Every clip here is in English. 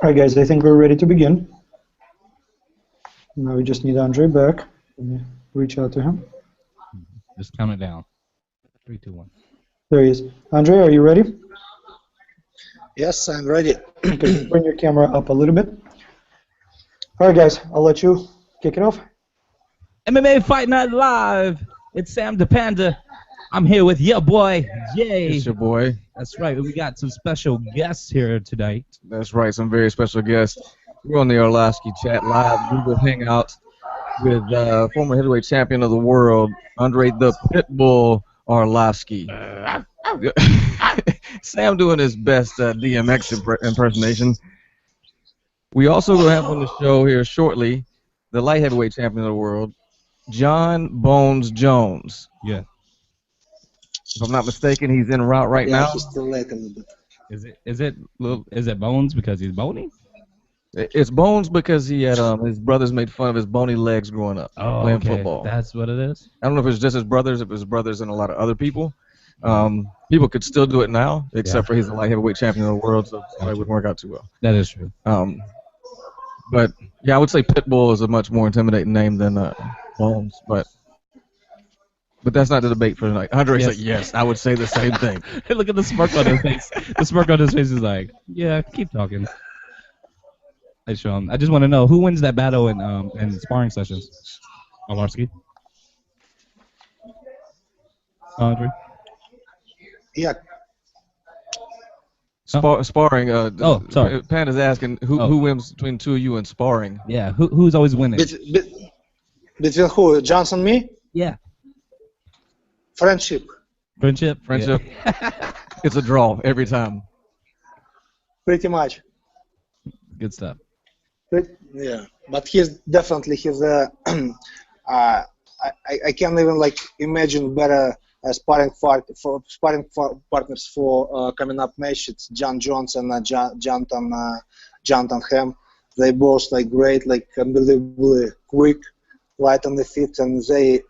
Alright guys, I think we're ready to begin. Now we just need Andrei back. Let me reach out to him. Just count it down. 3, 2, 1. There he is. Andrei, are you ready? Yes, I'm ready. Okay, bring your camera up a little bit. Alright guys, I'll let you kick it off. MMA Fight Night Live. It's Sam the Panda. I'm here with your boy, Jay. It's your boy. That's right. We got some special guests here tonight. That's right, some very special guests. We're on the Arlovski chat live. We will hang out with former heavyweight champion of the world, Andrei the Pitbull Arlovski. Sam doing his best DMX impersonation. We also will have on the show here shortly the light heavyweight champion of the world, John Bones Jones. Yeah. If I'm not mistaken, he's en route right now. He's still late a little bit. Is it Bones because he's bony? It's Bones because he had his brothers made fun of his bony legs growing up playing football. That's what it is. I don't know if it's just his brothers, if it was brothers and a lot of other people. People could still do it now, except for he's a light heavyweight champion of the world, so it wouldn't work out too well. That is true. But yeah, I would say Pitbull is a much more intimidating name than Bones, but that's not the debate for tonight. Andrei said yes, I would say the same thing. Look at the smirk on his face. The smirk on his face is like, yeah, keep talking. I show him. I just want to know who wins that battle in sparring sessions. Arlovski? Andrei? Yeah. Sparring. Sorry. Pan is asking who wins between two of you in sparring. Yeah. Who's always winning? Between who? Johnson and me? Yeah. Friendship. Friendship. Yeah. It's a draw every time. Pretty much. Good stuff. Yeah, but he's I can't even imagine better sparring partners for coming up match. It's John Jones and Jonathan Ham. They both great, unbelievably quick, light on the feet, and they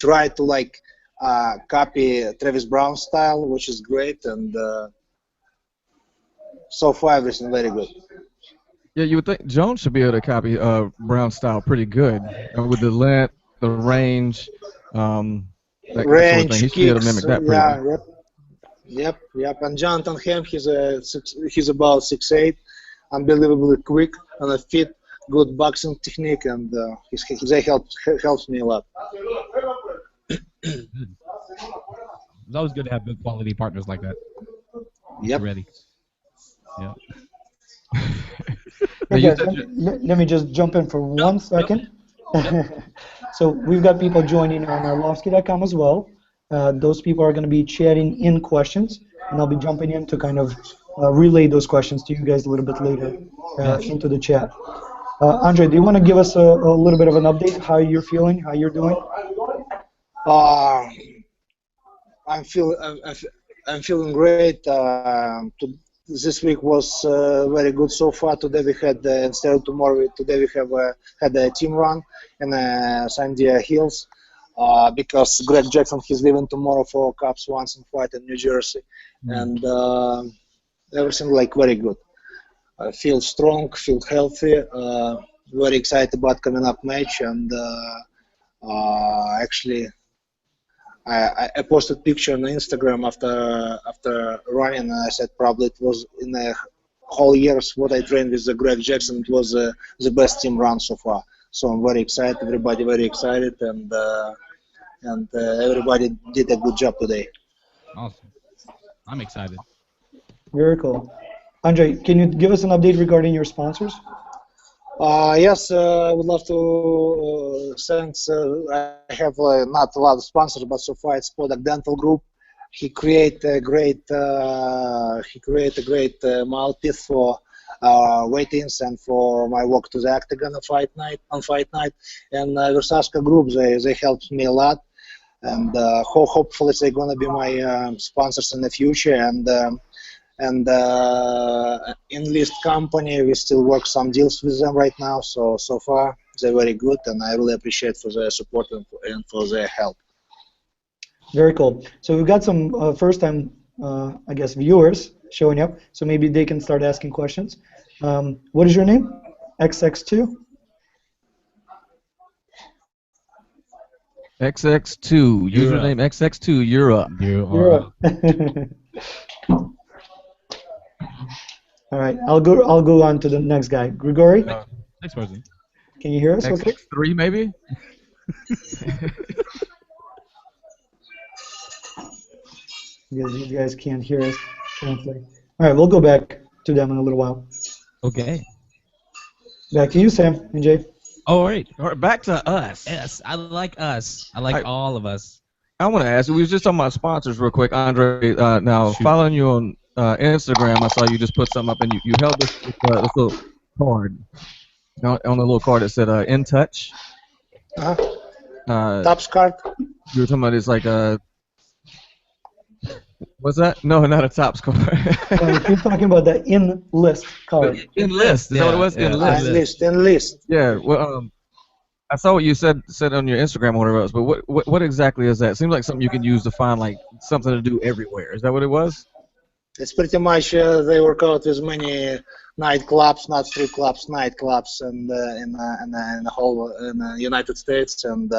try to copy Travis Brown style, which is great, and so far everything very good. Yeah, you would think Jones should be able to copy Brown style pretty good with the length, the range, that sort of thing. He should be able to mimic that pretty well. Yep. And Jonathan Ham, he's about 6'8", unbelievably quick on the feet, good boxing technique, and they helps me a lot. It's always good to have good quality partners like that. Yep. Ready. Yeah. Hey guys, let me just jump in for 1 second. So we've got people joining on Arlovski.com as well. Those people are going to be chatting in questions, and I'll be jumping in to kind of relay those questions to you guys a little bit later into the chat. Andrei, do you want to give us a little bit of an update, how you're feeling, how you're doing? I'm feeling great. This week was very good so far. Today we had instead of tomorrow. Today we have had a team run in Sandia Hills because Greg Jackson he's leaving tomorrow for Cubs Swanson fight in New Jersey, and everything very good. I feel strong, feel healthy, very excited about coming up match, and actually. I posted a picture on Instagram after running, and I said probably it was in the whole years what I trained with Greg Jackson. It was the best team run so far. So I'm very excited. Everybody very excited, and everybody did a good job today. Awesome. I'm excited. Very cool. Andrei, can you give us an update regarding your sponsors? Yes, I would love to thank. I have not a lot of sponsors, but so far it's Product Dental Group. He create a great mouthpiece for weigh-ins and for my walk to the octagon on fight night. And Versaska Group, they helped me a lot, and hopefully they're gonna be my sponsors in the future. And Enlist company, we still work some deals with them right now. So far they're very good, and I really appreciate for their support and for their help. Very cool. So we've got some first-time, I guess, viewers showing up. So maybe they can start asking questions. What is your name? XX2? XX2. You're Username XX2. You're up. You You're are up. All right, I'll go on to the next guy. Grigory, next person. can you hear us? Okay. XX3 maybe? Because these guys can't hear us currently. All right, we'll go back to them in a little while. Okay. Back to you, Sam and Jay. All right. All right, back to us. Yes, I like us. I like all of us. I want to ask you, we was just talking about sponsors real quick. Andre, now Shoot. following you on Instagram, I saw you just put something up and you held this little card. On the little card that said In Touch. Taps card. You were talking about it's like what's that? No, not a Tops card. Keep talking about the in-list card. Enlist. Is that what it was? Yeah. Enlist. Enlist. Yeah. Well, I saw what you said on your Instagram or whatever else, but what exactly is that? It seems like something you can use to find like something to do everywhere. Is that what it was? It's pretty much they work out with many nightclubs, not strip clubs, nightclubs, and in the whole in the United States, and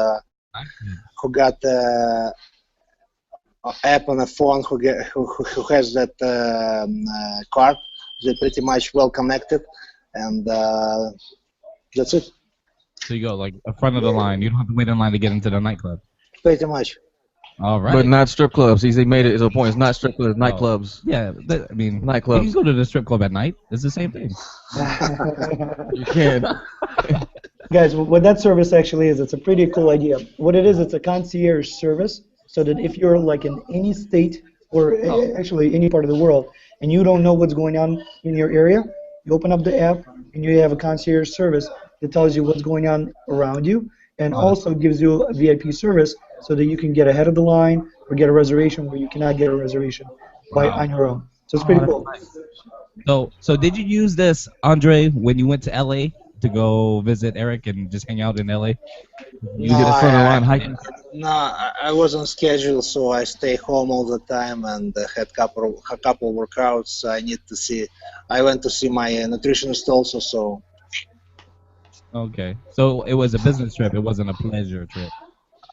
who got app on a phone who has that card. They're pretty much well connected, and that's it. So you go like a front of the line. You don't have to wait in line to get into the nightclub. Pretty much. All right. But not strip clubs. He made it as a point. It's not strip clubs, nightclubs. Yeah, I mean, Nightclubs. you can go to the strip club at night. It's the same thing. You can. Guys, what that service actually is, it's a pretty cool idea. What it is, it's a concierge service, so that if you're like in any state or actually any part of the world, and you don't know what's going on in your area, you open up the app and you have a concierge service that tells you what's going on around you, and also gives you a VIP service so that you can get ahead of the line or get a reservation where you cannot get a reservation on your own. So it's pretty cool. So did you use this, Andre, when you went to LA to go visit Eric and just hang out in LA? You did a front of the line hiking. No, I wasn't scheduled, so I stay home all the time and had couple workouts. I went to see my nutritionist also, so. Okay. So it was a business trip. It wasn't a pleasure trip.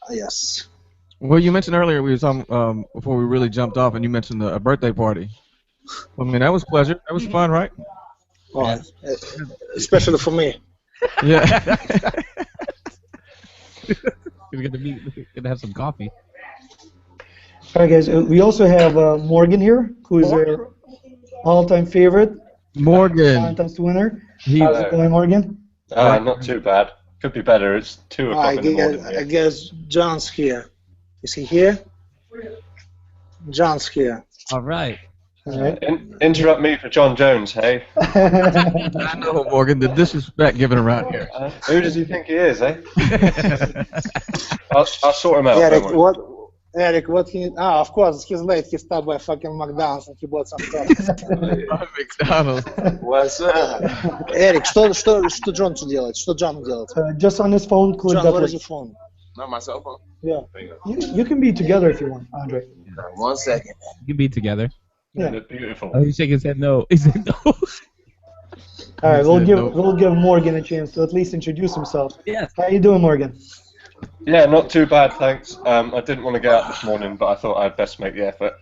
Yes. Well, you mentioned earlier we were talking before we really jumped off, and you mentioned a birthday party. I mean, that was pleasure. That was fun, right? Well, especially for me. Yeah. We're gonna have some coffee. All right, guys. We also have Morgan here, who is our all-time favorite, Morgan. contest winner. He, How's it going, Morgan? Not too bad. Could be better. It's 2 o'clock in the morning. I guess John's here. Is he here? John's here. All right. All right. Interrupt me for John Jones, hey? I know, Morgan, the disrespect given around here. Who does he think he is, eh? I'll sort him out. Eric, don't worry. what he... of course, he's late. He stopped by fucking McDonald's and he bought some coffee. McDonald's. What's up? Eric, что Джонсу делать? Что Джону делать? Just on his phone, click John, that what is link. your phone? Not my cell phone. Yeah. You can be together if you want, Andre. 1 second. You can be together. Yeah. They're beautiful. Oh, he's shaking his head no. He said no. All right, He said no. we'll give Morgan a chance to at least introduce himself. Yes. How you doing, Morgan? Yeah, not too bad, thanks. I didn't want to get out this morning, but I thought I'd best make the effort.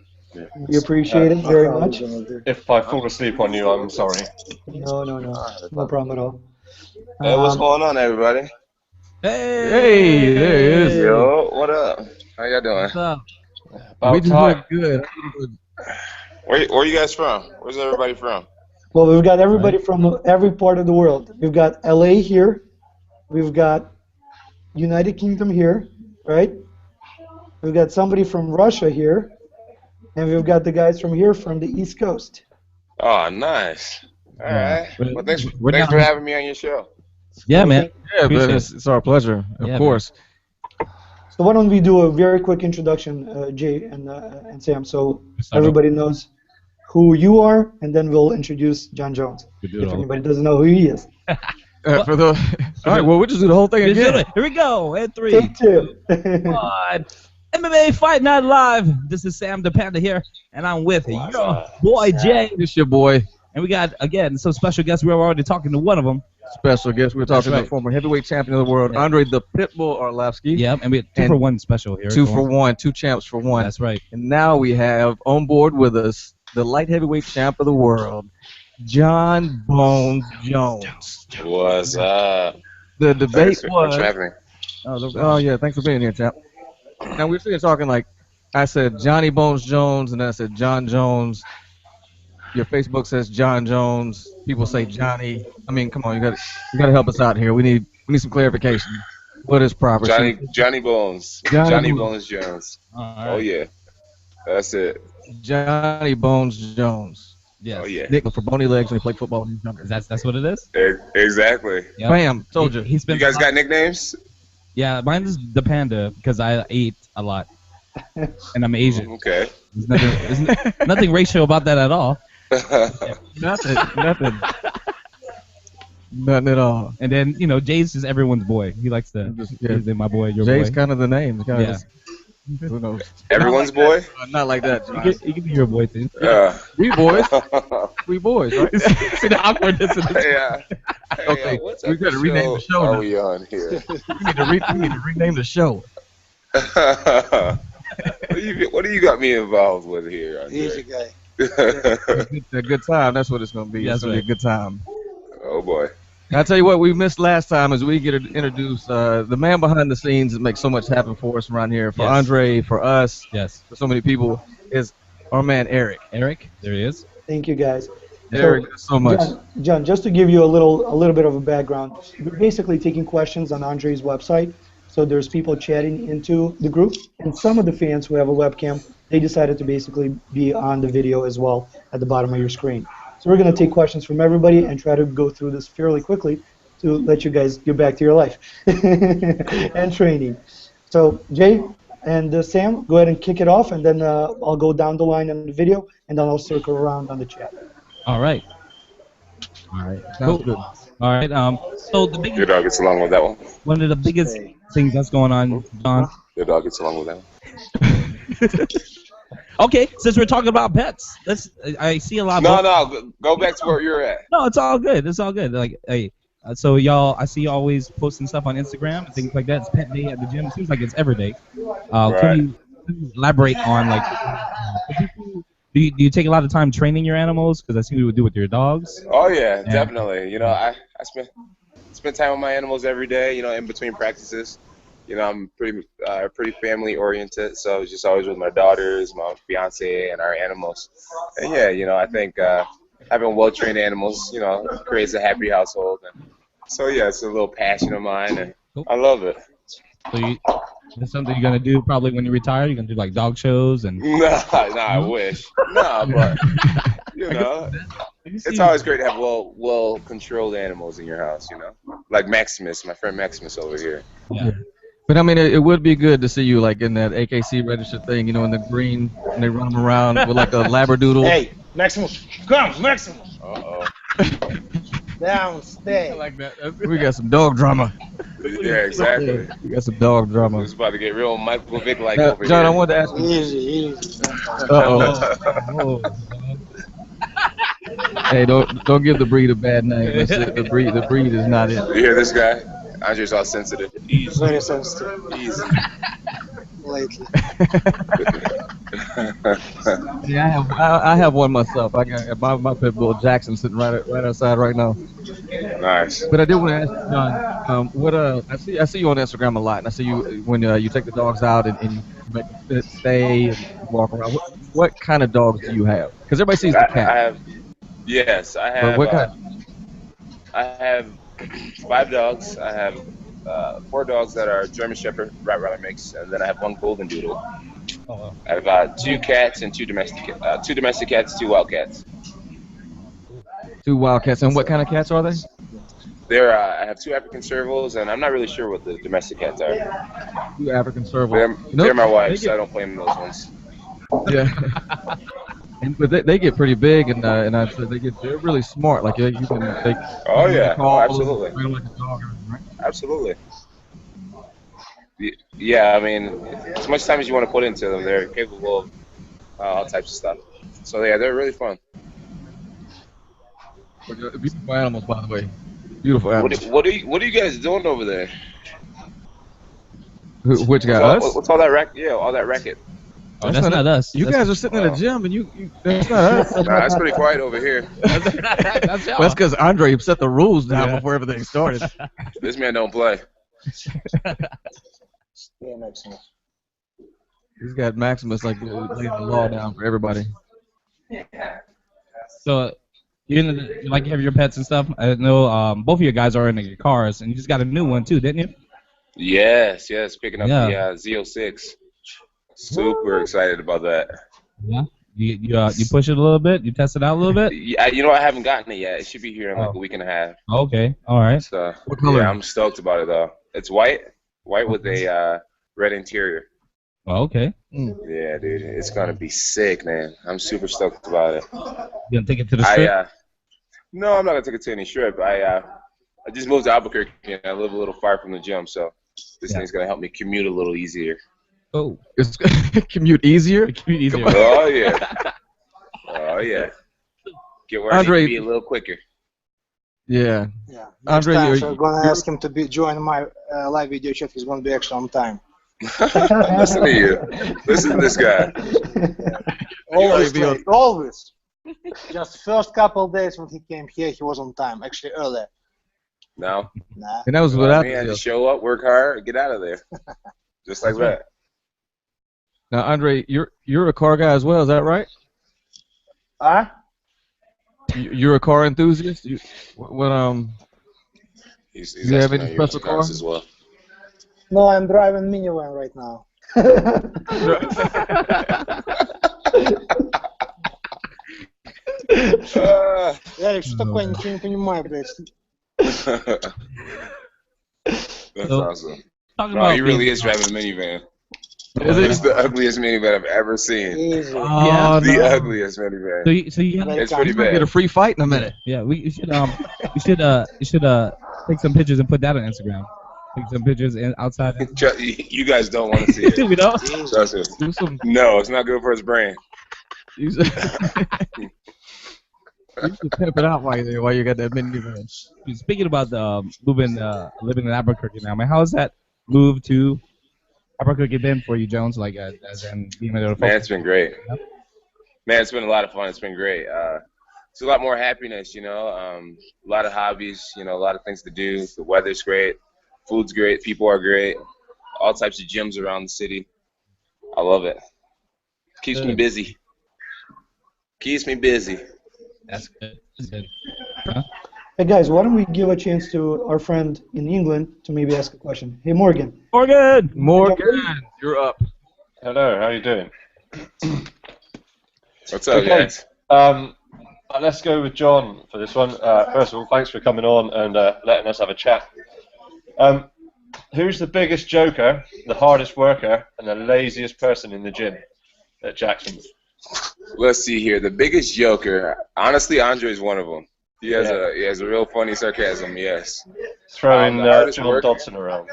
We appreciate it very much. If I fall asleep on you, I'm sorry. No problem at all. Hey, what's going on, everybody? Hey, there he is. Yo, what up? How y'all doing? What's up? About We just time. look good. Where you guys from? Where's everybody from? Well, we've got everybody from every part of the world. We've got LA here. We've got United Kingdom here, right? We've got somebody from Russia here. And we've got the guys from here from the East Coast. Oh, nice. All right. Well, thanks for having me on your show. Yeah, man. Yeah, but Appreciate it's our pleasure, of Yeah, course. So why don't we do a very quick introduction, Jay and Sam, so everybody knows who you are, and then we'll introduce John Jones, if anybody doesn't know who he is. For the all right, well, we'll just do the whole thing again. Here we go. And 3, Take 2. 1. MMA Fight Night Live. This is Sam the Panda here, and I'm with your boy Jay. It's your boy. And we got, again, some special guests. We were already talking to one of them. Special guest. We're talking to the former heavyweight champion of the world, Andrei the Pitbull Arlovski. Yep, and we had 2-for-1 special here. 2-for-1, 2 champs for 1. That's right. And now we have on board with us the light heavyweight champ of the world, John Bones Jones. What's up? The debate was. Thanks for having me. Oh yeah, thanks for being here, champ. Now we're sitting talking like I said Johnny Bones Jones, and then I said John Jones. Your Facebook says John Jones. People say Johnny. I mean, come on, you gotta help us out here. We need some clarification. What is proper? Johnny Bones. Johnny Bones Jones. Right. Oh yeah, that's it. Johnny Bones Jones. Yes. Oh yeah. Nick for bony legs when he played football. That's what it is. Exactly. Yep. Bam, told you. You guys got nicknames? Yeah, mine is the Panda because I ate a lot, and I'm Asian. Okay. There's nothing racial about that at all. Nothing at all. And then Jay's is everyone's boy. He likes to say my boy, your Jay's boy. kind of the name. Yeah. Who knows? Everyone's boy? Not like that. He can be your boy too. We boys. We boys, right? See the awkwardness of this. Yeah. Okay, we got to rename the show. Are we on here? we need to rename the show. What do you got me involved with here, Andrei? Easy guy. A good time. That's what it's going to be. It's going to be a good time. Oh boy. I'll tell you what we missed last time is we get to introduce the man behind the scenes that makes so much happen for us around here. For Andrei, for us, for so many people, is our man Eric. Eric, there he is. Thank you, guys. Eric, so much. John, just to give you a little bit of a background, we're basically taking questions on Andrei's website. So there's people chatting into the group, and some of the fans who have a webcam, they decided to basically be on the video as well at the bottom of your screen. So we're going to take questions from everybody and try to go through this fairly quickly to let you guys get back to your life and training. So Jay and Sam, go ahead and kick it off, and then I'll go down the line on the video, and then I'll circle around on the chat. All right. Sounds good. All right. So the biggest. Your dog gets along with that one. One of the biggest things that's going on, John. Your dog gets along with that one. Okay, since we're talking about pets, I see a lot. No, go back to where you're at. No, it's all good. It's all good. Like, hey, so y'all, I see you always posting stuff on Instagram and things like that. It's pet day at the gym. It seems like it's every day. Can you elaborate on do you take a lot of time training your animals? Because I see you would do with your dogs. Oh yeah, definitely. I spend time with my animals every day. In between practices. I'm pretty family oriented, so just always with my daughters, my fiance, and our animals. And yeah, I think having well-trained animals, creates a happy household. And so yeah, it's a little passion of mine, and I love it. So that's something you're gonna do probably when you retire. You're gonna do like dog shows and. Nah, I wish. Nah, but it's always great to have well-controlled animals in your house. Like Maximus, my friend Maximus over here. Yeah. But I mean, it would be good to see you like in that AKC registered thing, in the green, and they run them around with like a labradoodle. Hey, Maximus, come, Maximus. Uh-oh. Downstairs. I like that. We got some dog drama. Yeah, exactly. We got some dog drama. It's about to get real Michael Vick like over John, here. I wanted to ask you. Easy. Uh-oh. Hey, don't give the breed a bad name. The breed is not it. You hear this guy? Andrei's all sensitive. Very sensitive. Easy. Lately. Yeah, I have one myself. I got my pit bull Jackson sitting right outside right now. Nice. But I did want to ask you, John, I see you on Instagram a lot, and I see you when you take the dogs out and you make them stay and walk around. What kind of dogs do you have? Because everybody sees the cat. I have. But what kind? I have 5 dogs. I have 4 dogs that are German Shepherd Rottweiler mix, and then I have 1 Golden Doodle. Oh, wow. I have 2 cats and 2 domestic cats, 2 wild cats. 2 wild cats, and what kind of cats are they? I have 2 African servals, and I'm not really sure what the domestic cats are. 2 African servals. They're my wife's, so I don't blame those ones. Yeah. But they get pretty big, and they're really smart. Like you can. Absolutely. Like a dog, right? Absolutely. Yeah, I mean, as much time as you want to put into them, they're capable of all types of stuff. So yeah, they're really fun. Beautiful animals, by the way. Beautiful animals. What are you guys doing over there? Which guy? Us? What's all that racket? Yeah, all that racket. Oh, that's not us. You That's guys are sitting in the gym, and you that's not us. Nah, it's pretty quiet over here. that's Well, y'all. that's because Andrei set the rules down Yeah. before everything started. This man don't play. Yeah, Maximus. He's got Maximus like laying the law down for everybody. So you like you have your pets and stuff. I know both of you guys are in your cars, and you just got a new one too, didn't you? Yes, picking up the Yeah. Z06. Super excited about that. Yeah. You push it a little bit. You test it out a little bit. Yeah, I haven't gotten it yet. It should be here in like a week and a half. Okay. All right. So What color? yeah, I'm stoked about it though. It's white with a red interior. Well, okay. Yeah, dude, it's gonna be sick, man. I'm super stoked about it. You gonna take it to the strip? No, I'm not gonna take it to any strip. I just moved to Albuquerque and I live a little far from the gym, so this thing's gonna help me commute a little easier. Oh. It's commute easier. Commute easier. Oh yeah. Oh yeah. Get where Andrei- I need to be a little quicker. Yeah. Yeah. Next Andrei, time, are so I'm gonna ask him to join my live video chat. He's gonna be extra on time. Listen to you. Listen to this guy. Always be on- late. Always. Just first couple days when he came here, he was on time. Actually, earlier. No. Nah. And that was I without mean, I the just show up, work hard, get out of there. Just like that. Now, Andrei, you're a car guy as well, is that right? Huh? You're a car enthusiast. He's You have asking any how your special cars car? as well. No, I'm driving minivan right now. Ярик, что такое? Ничего не понимаю, блядь. That's So, awesome. Talking No, about he really being- is driving a minivan. Is it? It's the ugliest minivan I've ever seen. Easy. Oh, The no. ugliest minivan. So you Like, It's pretty We're gonna get a bad. free fight in a minute. yeah, you should take some pictures and put that on Instagram. Take some pictures outside. You guys don't want to see it. You know? Trust me. Do some. No, it's not good for his brain. You should pimp it out while you got that minivan. Speaking about the living in Albuquerque now, man, how has that move to Albuquerque been for you, Jones? Like, as in being able to Man, focus? it's been great. Man, it's been a lot of fun. It's been great. It's a lot more happiness, you know. A lot of hobbies, you know, a lot of things to do. The weather's great. Food's great. People are great. All types of gyms around the city. I love it. Keeps me busy. Keeps me busy. That's good. That's good. Hey guys, why don't we give a chance to our friend in England to maybe ask a question? Hey Morgan. Morgan, you're up. Hello, how you doing? What's up, Okay. guys? Let's go with John for this one. First of all, thanks for coming on and letting us have a chat. Who's the biggest joker, the hardest worker, and the laziest person in the gym at Jackson? Let's see here. The biggest joker, honestly, Andrei's one of them. He has a real funny sarcasm. Yes. Throwing The hardest John worker. Dodson around.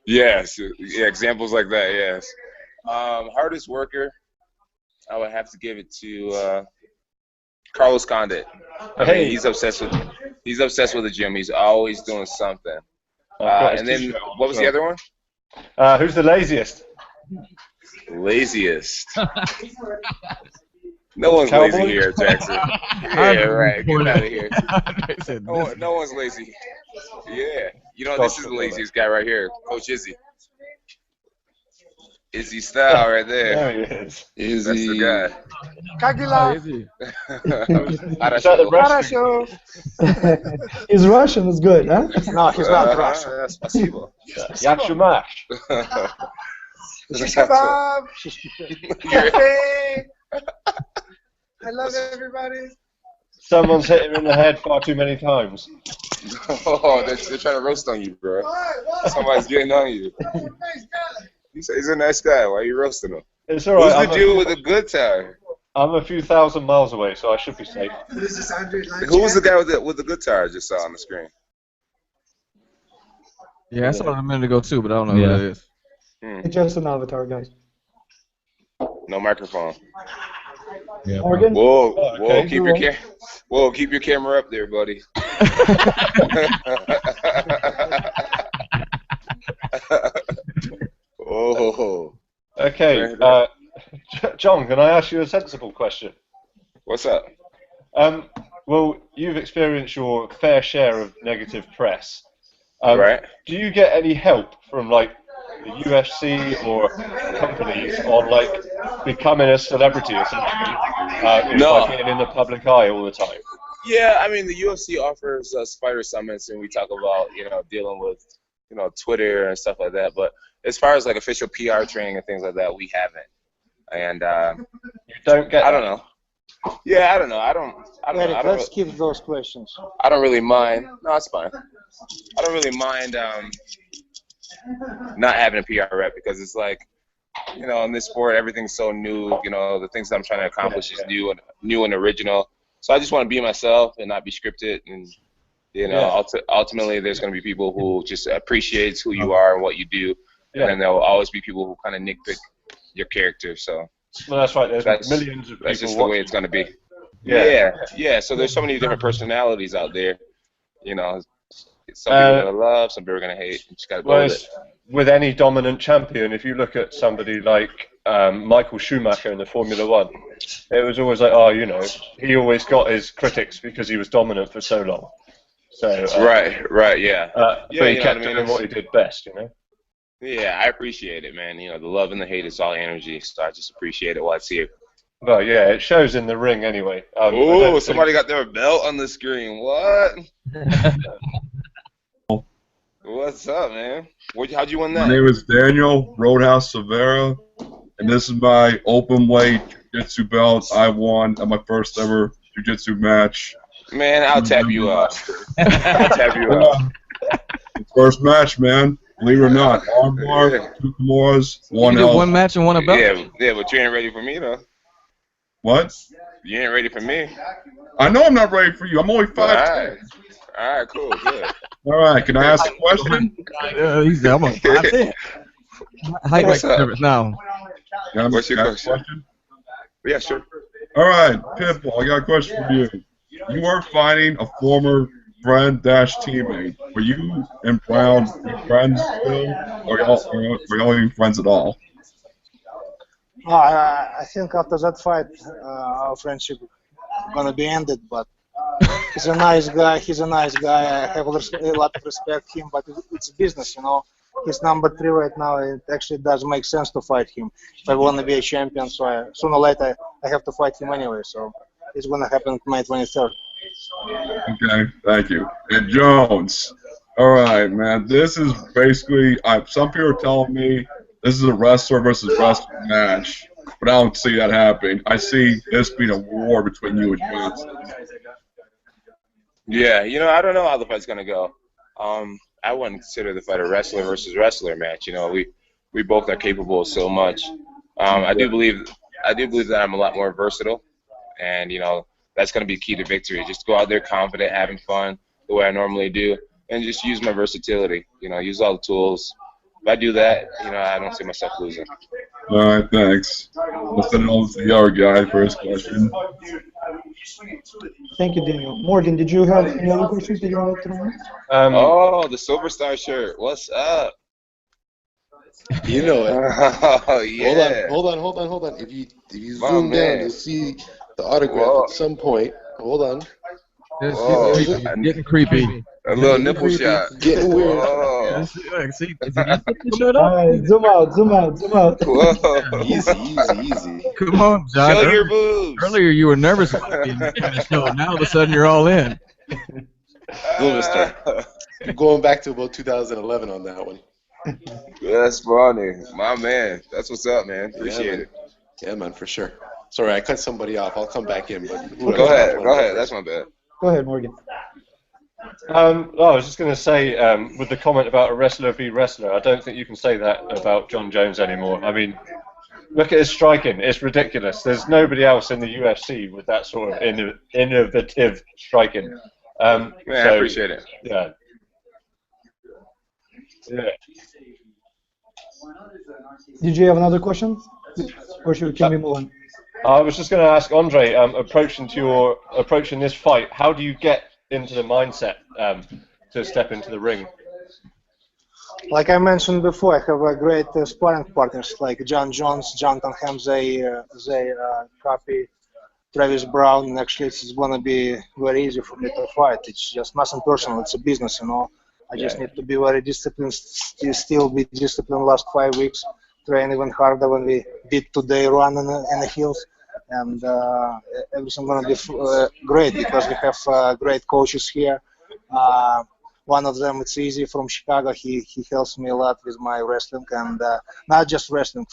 Yes. Yeah. Examples like that. Yes. Hardest worker, I would have to give it to Carlos Condit. I mean, he's obsessed with the gym. He's always doing something. And then what was the other one? Who's the laziest? Laziest. No one's Cowboy? lazy here, Jackson. Yeah, right. Get out of here. No one's lazy. Yeah. You know, this is the laziest guy right here, Coach Izzy. Izzy style right there. There he is. That's the guy. Как дела? Is that the wrestling? Хорошо. He's Russian, is good, huh? No, he's not Russian. Спасибо. Yakshumash. Kebab. Cafe. I love everybody. Someone's hit him in the head far too many times. Oh, they're trying to roast on you, bro. Somebody's getting on you. He's a nice guy. Why are you roasting him? It's all right. Who's the dude with the good tire? I'm a few thousand miles away, so I should be safe. Who was the guy with the good tire I just saw on the screen? Yeah, I saw it a minute ago too, but I don't know who that is. It's just an avatar, guys. No microphone. Yeah, Morgan? Whoa, Oh, whoa, okay. keep your camera up there, buddy. Oh, Okay. John, can I ask you a sensible question? what's up? Um, well, you've experienced your fair share of negative press. Right? Do you get any help from like the UFC or companies on like becoming a celebrity essentially, by No. being in the public eye all the time? Yeah, I mean, the UFC offers us fighter summits, and we talk about, dealing with, Twitter and stuff like that. But as far as like official PR training and things like that, we haven't. And You don't get I don't know. Yeah, I don't know. I don't Eric, know. let's skip those questions. I don't really mind. No, it's fine. I don't really mind not having a PR rep because it's like, in this sport, everything's so new. The things that I'm trying to accomplish is new and original. So I just want to be myself and not be scripted. And ultimately, there's going to be people who just appreciates who you are and what you do, and then there will always be people who kind of nitpick your character. So Well, that's right. There's millions of people. that's just the way it's going to be. Yeah. Yeah. So there's so many different personalities out there. Some people are gonna love, some people are gonna hate. You just gotta go with it. With any dominant champion, if you look at somebody like Michael Schumacher in the Formula One, it was always like, he always got his critics because he was dominant for so long. So Right, yeah. But he kept doing what he did best, Yeah, I appreciate it, man. The love and the hate is all energy, so I just appreciate it while I see it. Well, yeah, it shows in the ring anyway. Somebody got their belt on the screen. What? What's up, man? How'd you win that? My name is Daniel Roadhouse Severa, and this is my open weight jiu-jitsu belt I won at my first ever jiu-jitsu match. Man, I'll tap you out. I'll tap you out. First match, man. Believe it or not, armbar, 2 Kimuras, 1 You did L. one match and won a belt? Yeah, but you ain't ready for me, though. What? You ain't ready for me. I know I'm not ready for you. I'm only 5'10". All right, cool, good. All right, can I ask a question? He's almost 5'10". Height What's up? difference now. What's your question? Yeah, sure. All right, Pitbull, I got a question for you. You are fighting a former friend-teammate. Were you and Brown friends still, or y'all even friends at all? I think after that fight, our friendship gonna be ended. But he's a nice guy. I have a lot of respect for him. But it's business, He's number 3 right now. It actually does make sense to fight him. If I want to be a champion, so sooner or later I have to fight him anyway. So it's gonna happen May 23rd. Okay, thank you. And Jones. All right, man. This is basically, some people are telling me this is a wrestler versus wrestler match, but I don't see that happening. I see this being a war between you and Jones. Yeah, I don't know how the fight's gonna go. I wouldn't consider the fight a wrestler versus wrestler match. We both are capable of so much. I do believe that I'm a lot more versatile, and that's gonna be key to victory. Just go out there confident, having fun the way I normally do, and just use my versatility. Use all the tools. If I do that, I don't see myself losing. All right, thanks. Let's send it over to the other guy for his question. Thank you, Daniel. Morgan, did you have any other questions that you wanted to Oh, know? the Silver Star shirt. What's up? You know it. Oh, yeah. Hold on. If you zoom down, you'll see the autograph at some point. Hold on. Getting creepy. A little nipple shot. Getting weird. Whoa. See, is it shirt All up? right, zoom out. Whoa. Easy. Come on, John. Show your boobs. Earlier you were nervous about being in the show. Now all of a sudden you're all in. Silver Star. Going back to about 2011 on that one. That's funny. My man. That's what's up, man. Appreciate it. Yeah, man, for sure. Sorry, I cut somebody off. I'll come back in. But Go ahead. That's my bad. Go ahead, Morgan. I was just going to say, with the comment about a wrestler v wrestler, I don't think you can say that about John Jones anymore. I mean, look at his striking. It's ridiculous. There's nobody else in the UFC with that sort of innovative striking. Man, I appreciate it. Yeah. Did you have another question? Or can we move on? I was just going to ask Andrei, approaching this fight, how do you get into the mindset to step into the ring? Like I mentioned before, I have a great sparring partners like John Jones, Jonathan Ham. They copy Travis Brown, and actually it's going to be very easy for me to fight. It's just nothing personal. It's a business, you know. I just need to be very disciplined, still be disciplined last 5 weeks, train even harder when we did today, run in the hills, and everything going to be great because we have great coaches here. One of them, it's easy from Chicago. He helps me a lot with my wrestling, and not just wrestling,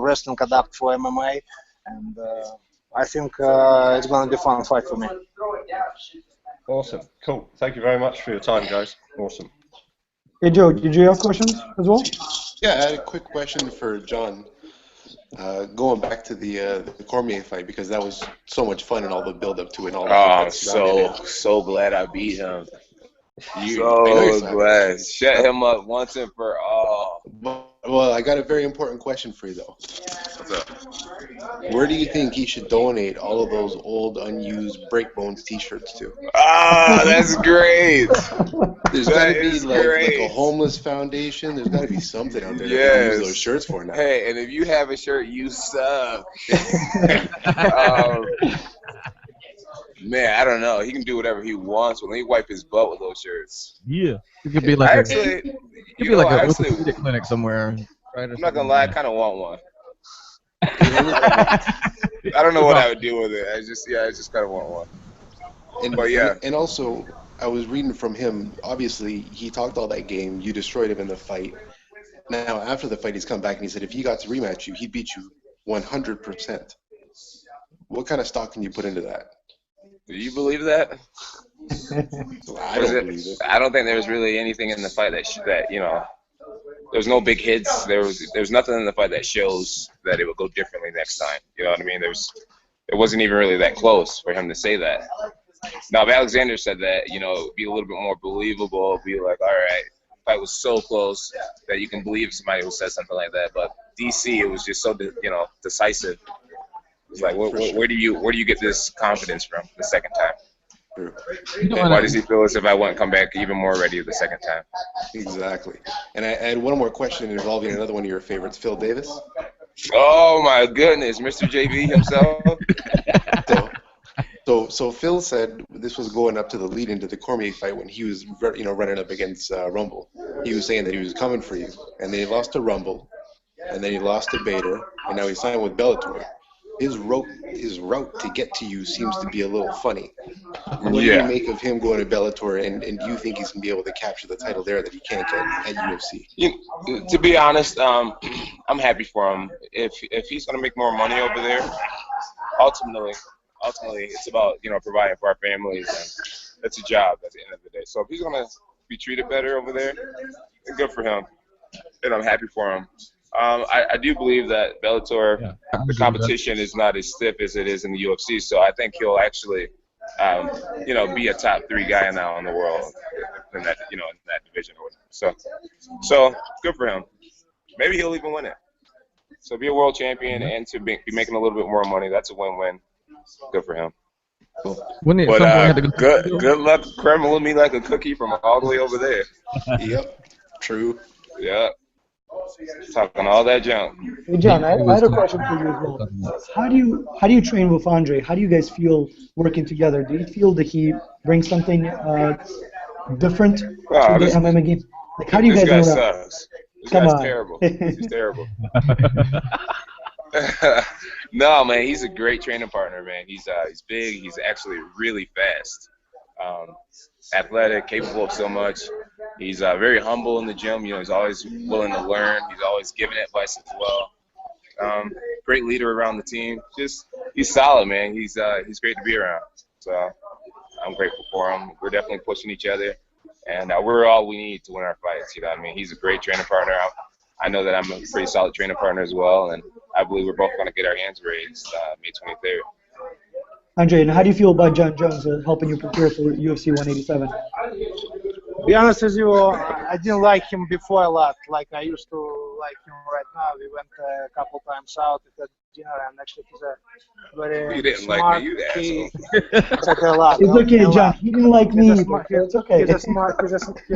wrestling adapt for MMA, and I think it's going to be a fun fight for me. Awesome. Cool. Thank you very much for your time, guys. Awesome. Hey, Joe, did you have questions as well? Yeah, I had a quick question for John. Going back to the Cormier fight, because that was so much fun and all the build up to it and all the I'm so glad I beat him. Glad. Shut him up once and for all. Well, I got a very important question for you, though. What's up? Where do you think he should donate all of those old, unused Breakbones T-shirts to? Ah, that's great. There's got to be like a homeless foundation. There's got to be something out there that can use those shirts for now. Hey, and if you have a shirt, you suck. Man, I don't know. He can do whatever he wants. When he wipe his butt with those shirts. Yeah. It could be like an orthopedic clinic somewhere. Right, I'm not gonna lie, I kind of want one. I don't know what I would do with it. I just kind of want one. And also, I was reading from him. Obviously, he talked all that game. You destroyed him in the fight. Now, after the fight, he's come back and he said if he got to rematch you, he'd beat you 100%. What kind of stock can you put into that? Do you believe that? I don't believe it. I don't think there was really anything in the fight that you know. There's no big hits. There's nothing in the fight that shows that it would go differently next time. You know what I mean? It wasn't even really that close for him to say that. Now, if Alexander said that, you know, it would be a little bit more believable. Be like, all right, the fight was so close that you can believe somebody who said something like that. But DC, it was just so decisive. It's like, where do you get this confidence from the second time? True. Why does he feel as if I wouldn't come back even more ready the second time? Exactly. And I had one more question involving another one of your favorites, Phil Davis. Oh my goodness, Mr. JV himself. So Phil said this was going up to the lead into the Cormier fight when he was running up against Rumble. He was saying that he was coming for you, and then he lost to Rumble, and then he lost to Bader, and now he signed with Bellator. His route to get to you seems to be a little funny. What do you make of him going to Bellator, and do you think he's going to be able to capture the title there that he can't get at UFC? To be honest, I'm happy for him. If he's going to make more money over there, ultimately, it's about providing for our families, and that's a job at the end of the day. So if he's going to be treated better over there, then good for him, and I'm happy for him. I do believe that Bellator, the competition is not as stiff as it is in the UFC, so I think he'll actually, be a top 3 guy now in the world in that, in that division. So good for him. Maybe he'll even win it. So be a world champion and to be making a little bit more money, that's a win-win. Good for him. Cool. Good luck crumbling me like a cookie from all the way over there. Yep. True. Yeah. Talking all that junk. Hey John, I had a question for you as well. How do you train with Andrei? How do you guys feel working together? Do you feel that he brings something different to the MMA game? Like, how do you guys interact? Sucks. This guy's terrible. He's terrible. No, man, he's a great training partner, man. He's big. He's actually really fast. Athletic, capable of so much. He's very humble in the gym. He's always willing to learn. He's always giving advice as well. Great leader around the team. He's solid, man. He's great to be around. So I'm grateful for him. We're definitely pushing each other, and we're all we need to win our fights. You know what I mean? He's a great training partner. I know that I'm a pretty solid training partner as well, and I believe we're both going to get our hands raised May 23rd. Andrei, and how do you feel about John Jones helping you prepare for UFC 187? Be honest with you, I didn't like him before a lot. Like I used to like him right now. We went a couple times out. We had dinner, and actually he's a very You didn't like smart. me, you He asshole. exactly a lot. It's okay, A John. lot. He didn't like He's me a either, smart. so it's okay. He's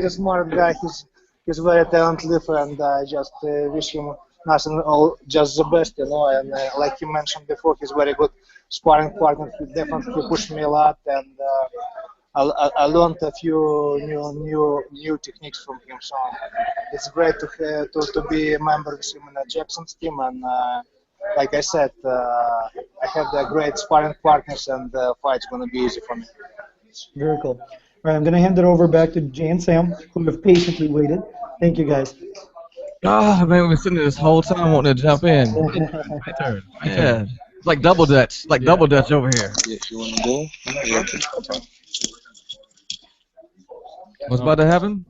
a smart guy. He's very talented, and I just wish him nothing, all just the best, you know. And like he mentioned before, he's very good sparring partner. He definitely pushed me a lot, and I learned a few new techniques from him. So it's great to be a member with him in the Jackson's team, and like I said, I have the great sparring partners, and the fight's gonna be easy for me. Very cool. All right, I'm going to hand it over back to Jay and Sam, who have patiently waited. Thank you, guys. Oh man, we've been sitting there this whole time wanting to jump in. My turn. My Yeah, turn. it's like double dutch, double dutch over here. If you want to go, yeah. What's about to happen?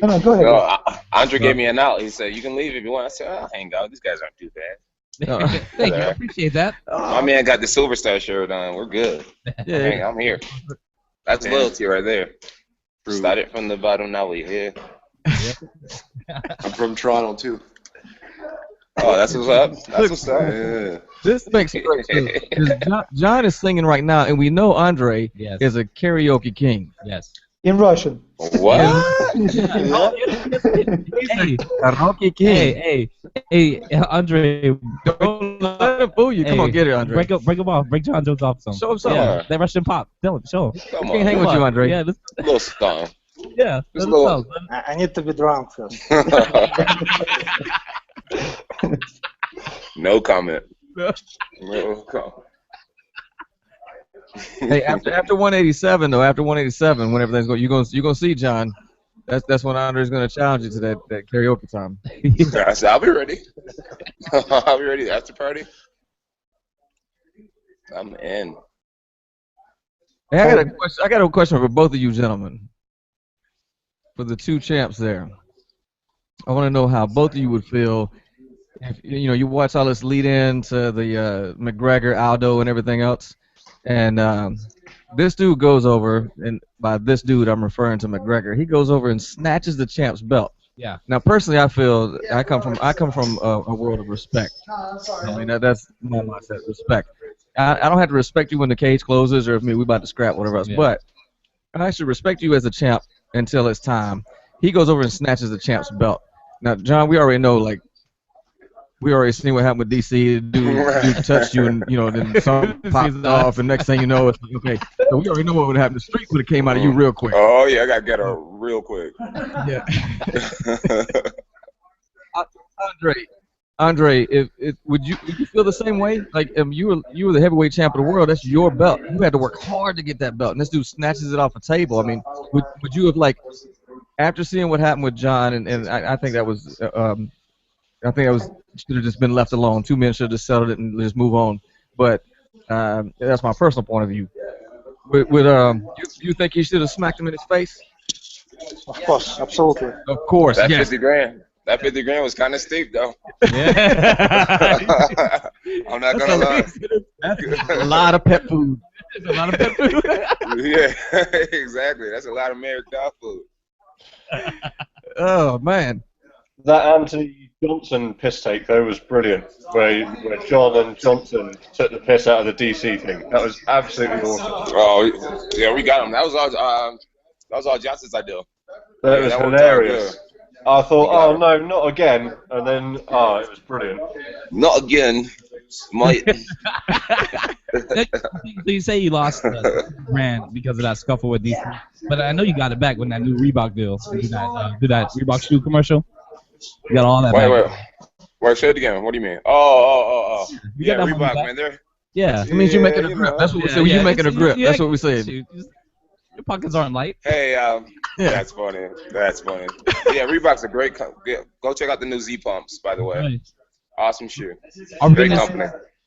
No, go ahead. No, Guys. Andre gave me an out. He said, "You can leave if you want." I said, "I'll hang out. These guys aren't too bad." Thank you. I appreciate that. My man got the Silver Star shirt on. We're good. Yeah. I'm here. That's loyalty right there. Started from the bottom, now we here. I'm from Toronto too. Oh, that's what's up. That's what's up. Yeah. This makes me great too. 'Cause John is singing right now, and we know Andre Yes. is a karaoke king. Yes. In Russian. What? Hey, Karaoke king. hey, Andre. Don't let him fool you. Come on, get it, Andre. Break him off. Break John Jones off some. Show him something. Yeah, that Russian pop. Tell him. Show him. Come Can't hang on. with you, Andre. Yeah, A little song. yeah. Just let a us little- know. I need to be drunk first. No comment. No comment. Hey, after 187 though, after 187, when everything's going, you're gonna see John. That's when Andre's gonna challenge you to that karaoke time. I said, I'll be ready. I'll be ready. After party. I'm in. Hey, I got a question for both of you gentlemen. For the two champs there, I want to know how both of you would feel if you watch all this lead in to the McGregor, Aldo, and everything else, and this dude goes over, and by this dude I'm referring to McGregor. He goes over and snatches the champ's belt. Yeah. Now, personally, I feel I come from a world of respect. I mean, that's my mindset, respect. I don't have to respect you when the cage closes or if we about to scrap whatever else, but I actually respect you as a champ until it's time. He goes over and snatches the champ's belt. Now, John, we already know, like, we already seen what happened with DC. Dude touched you, and then something popped off, and next thing you know, it's like, okay. So we already know what would happen. The streak would have came out of you real quick. Oh yeah, I gotta get her real quick. Yeah. Andre, would you feel the same way? Like, you were the heavyweight champ of the world. That's your belt. You had to work hard to get that belt, and this dude snatches it off a table. I mean, would you have, like, after seeing what happened with John, and I think that was should have just been left alone. Two men should have just settled it and just move on. But that's my personal point of view. You think he should have smacked him in his face? Of course, absolutely. Of course, That yes. 50 grand. That 50 grand was kind of steep, though. Yeah. I'm not gonna lie. That's a lot of pet food. There's a lot of pet food. Yeah, exactly. That's a lot of married dog food. Oh man. That Anthony Johnson piss take though was brilliant, where John and Johnson took the piss out of the DC thing. That was absolutely awesome. Oh yeah, we got him. That was all Johnson's idea. That was that worked out hilarious. good. I thought, We got oh no, not again, and then it was brilliant. Not again. Might. So you say you lost grand because of that scuffle with DC, but I know you got it back when that new Reebok deal. Do that Reebok shoe commercial. You got all that back. Wait, say it again. What do you mean? Oh. You Yeah, got that money Reebok, back? man. They're Yeah. It means you're making a you grip. know. That's what we said. You're making a grip. That's what we said. Your pockets aren't light. Hey, that's funny. That's funny. Yeah, Reebok's a great go check out the new Z pumps, by the way. Right. Awesome shoe. Are we Great gonna company.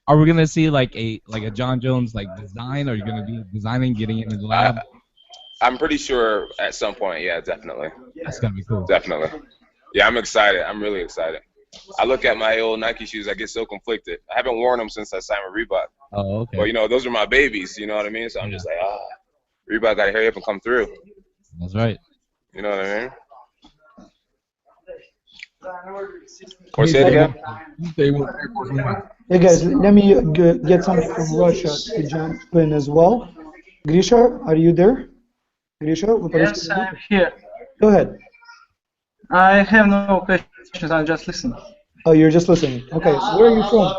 Are we gonna see like a John Jones like design? Or are you gonna be designing, getting it in the lab? I'm pretty sure at some point. Yeah, definitely. That's gonna be cool. Definitely. Yeah, I'm excited. I'm really excited. I look at my old Nike shoes, I get so conflicted. I haven't worn them since I signed with Reebok. Oh, okay. But, those are my babies, you know what I mean? So I'm just like, Reebok got to hurry up and come through. That's right. You know what I mean? Or say it again? They will Air Force One. Hey guys, let me get somebody from Russia to jump in as well. Grisha, are you there? Grisha, вы по-русски Yes, I'm говорите? here. Go ahead. I have no questions. I'm just listening. Oh, you're just listening. Okay, where are you from?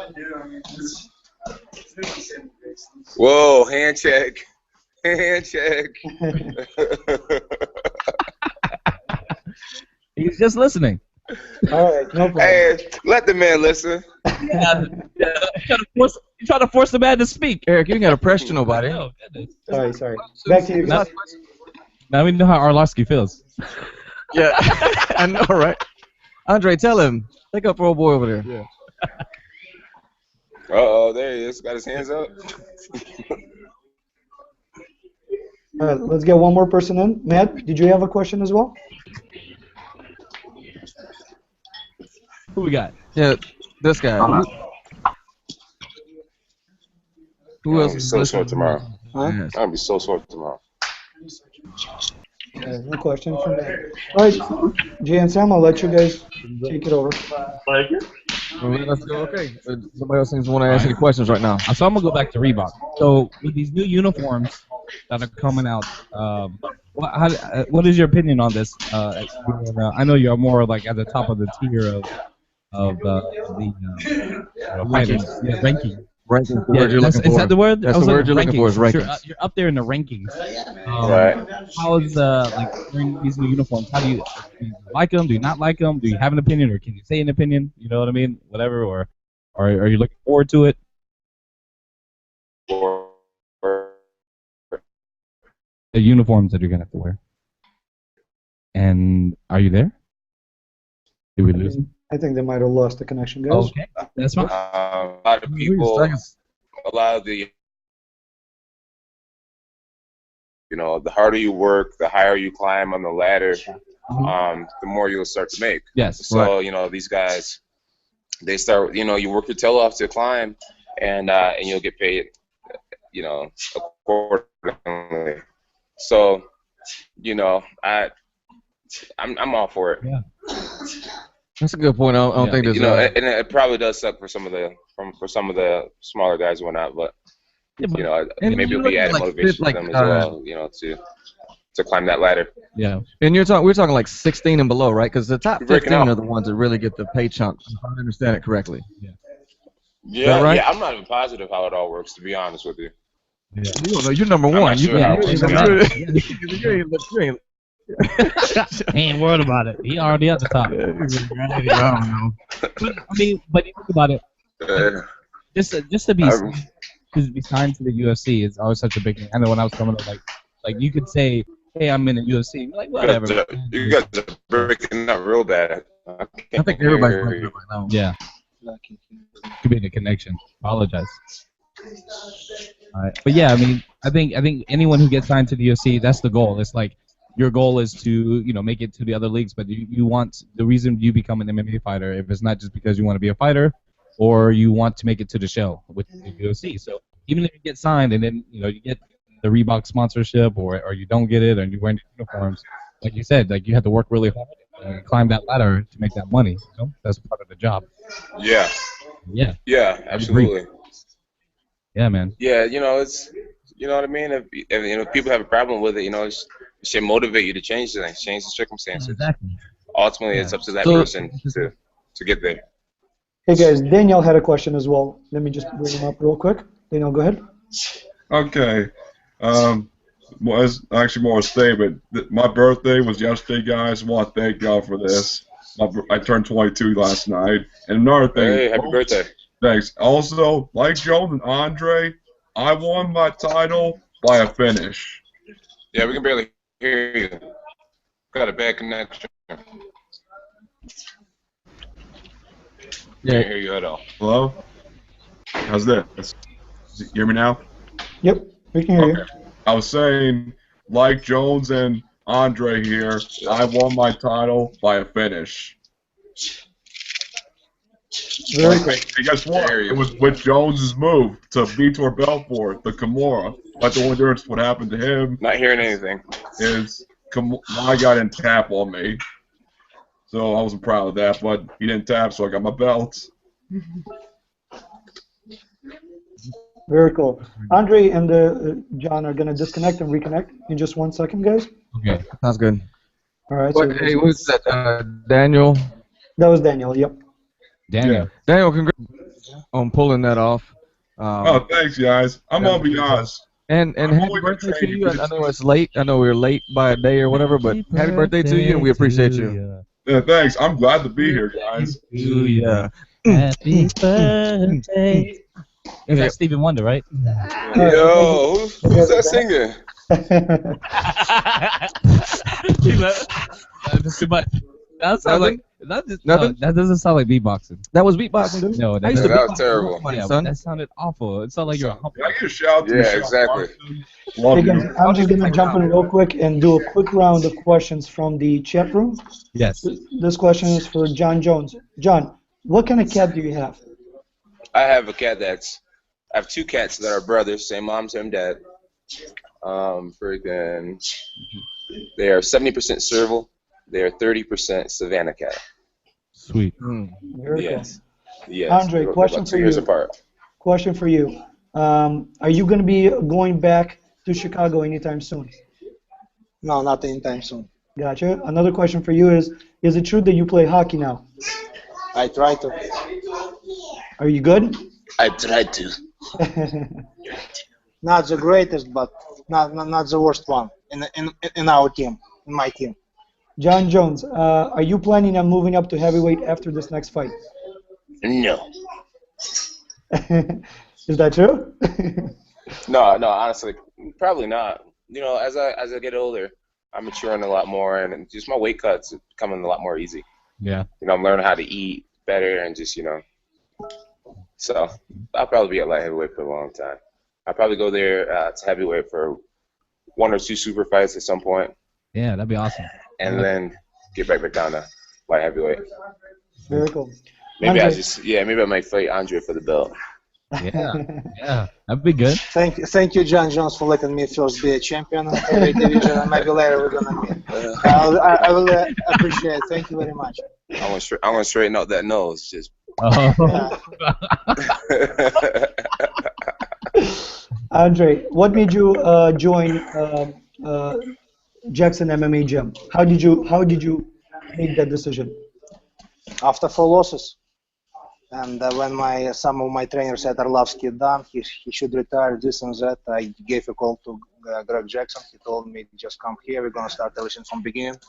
Whoa, hand check. Hand check. He's just listening. All right, no problem. Hey, let the man listen. Yeah. You try to force the man to speak. Eric, you ain't got to pressure nobody. Oh, goodness. Sorry. Back to you guys. Now we know how Arlovski feels. Yeah, I know, right? Andrei, tell him. Take up for old boy over there. Yeah. Uh-oh, there he is. Got his hands up. All right, let's get one more person in. Matt, did you have a question as well? Who we got? Yeah, this guy. Who else I'll be is so listening? sore tomorrow. Huh? Yes. I'll be so sore tomorrow. No question from Matt. All right, Jay and Sam, I'll let you guys take it over. Well, let's go. Okay. Somebody else seems to want to ask any questions right now. So I'm gonna go back to Reebok. So with these new uniforms that are coming out, what is your opinion on this? I know you're more like at the top of the tier of the fighters. Yeah, ranking. Ranking is the Yeah, word you're looking for. is that the word? That's I was the word looking you're looking for is rankings. rankings. You're up there in the rankings. Right. How is like wearing these new uniforms? Do you like them? Do you not like them? Do you have an opinion, or can you say an opinion? You know what I mean? Whatever. Or are you looking forward to it? The uniforms that you're gonna have to wear. And are you there? Did we lose him? I think they might have lost the connection, guys. Okay, that's fine. A lot of people, a lot of the, the harder you work, the higher you climb on the ladder, the more you'll start to make. Yes. So, these guys, they start, you work your tail off to climb, and you'll get paid, accordingly. So, I'm all for it. Yeah. That's a good point. I don't think there's and it probably does suck for some of the smaller guys and whatnot, but and maybe it'll be added motivation for them as well, to climb that ladder. Yeah. And we're talking like 16 and below, right? Because the top You're breaking 15 out. are the ones that really get the pay chunk, if I understand it correctly. Yeah, right? yeah. I'm not even positive how it all works, to be honest with you. Yeah. You're number I'm one. not sure how it works. He ain't worried about it. He already at the top. I don't know. But you think about it. Just to be signed to the UFC is always such a big thing. I know when I was coming up, like you could say, "Hey, I'm in the UFC." You're like, whatever. You guys are breaking up real bad. I think everybody's breaking up right now. Yeah. Could be the connection. Apologize. All right. But yeah, I think anyone who gets signed to the UFC, that's the goal. It's like your goal is to make it to the other leagues, but you want the reason you become an MMA fighter, if it's not just because you want to be a fighter, or you want to make it to the show with the UFC. So even if you get signed and then you get the Reebok sponsorship, or you don't get it, and you're wearing the uniforms, like you said, like you have to work really hard and climb that ladder to make that money. That's part of the job. Yeah. Yeah. Yeah, absolutely. Yeah, man. Yeah, it's what I mean. If people have a problem with it, it should motivate you to change things, change the circumstances. Exactly. Ultimately, it's up to that person to get there. Hey guys, Daniel had a question as well. Let me just bring him up real quick. Daniel, go ahead. Okay. Well, it's actually more a statement. My birthday was yesterday, guys. I want to thank y'all for this. I turned 22 last night. And another thing. Hey, happy birthday. Thanks. Also, like Jones and Andre, I won my title by a finish. Yeah, we can barely hear you. Got a bad connection. Can't hear you at all. Hello? How's that? You hear me now? Yep, we can hear you. I was saying, like Jones and Andre here, I won my title by a finish. Very cool. And guess what? It was with Jones's move to Vitor Belfort, the Kimura. But the only difference what happened to him Not hearing anything. is my guy didn't tap on me. So I wasn't proud of that, but he didn't tap, so I got my belt. Very cool. Andre and John are gonna disconnect and reconnect in just 1 second, guys. Okay. Sounds good. All right. What, So hey, who's that? Daniel? that was Daniel. Yep. Daniel. Daniel, congrats on pulling that off. Oh, thanks, guys. I'm gonna be honest. And I've happy only been birthday to training you. for I know it's late. I know we were late by a day or whatever, but happy birthday to you, and we appreciate you. Yeah, thanks. I'm glad to be here, guys. Yeah. Happy birthday. Is that Stevie Wonder, right? Yo, who's that singing? That's too much. That sounds like Nothing? that doesn't sound like beatboxing. That was beatboxing, dude. No, I that, used to That beatbox was terrible. for money, yeah, son. that sounded awful. It sounded like you're humping. Can I get a shout to Yeah, Michelle exactly. Clarkson? Love Hey, guys, you. I'm just gonna jump in real quick and do a quick round of questions from the chat room. Yes. This question is for John Jones. John, what kind of cat do you have? I have a cat I have two cats that are brothers, same mom, same dad. Freaking, they are 70% serval. They are 30% Savannah cat. Sweet. Very Yes. cool. Yes. Andre, They're question about for 2 years you. apart. Question for you. Are you going to be going back to Chicago anytime soon? No, not anytime soon. Gotcha. Another question for you is it true that you play hockey now? I try to. Are you good? I tried to. Not the greatest, but not the worst one in our team, in my team. John Jones, are you planning on moving up to heavyweight after this next fight? No. Is that true? No, honestly, probably not. You know, as I get older, I'm maturing a lot more, and just my weight cuts coming a lot more easy. Yeah. You know, I'm learning how to eat better, and just so I'll probably be at light heavyweight for a long time. I'll probably go there to heavyweight for 1 or 2 super fights at some point, Yeah, that'd be awesome. and then get back down to light heavyweight. Very cool. Maybe Andre. maybe I might fight Andrei for the belt. Yeah, that'd be good. Thank you, John Jones, for letting me first be a champion in every division, and maybe later we're gonna meet. I will appreciate it. Thank you very much. I want to straighten out that nose. Just. Andre, what made you join Jackson MMA Gym? How did you make that decision? After 4 losses, and when some of my trainers said Arlovski done, he should retire, this and that, I gave a call to Greg Jackson. He told me, just come here, we're gonna start everything from beginning.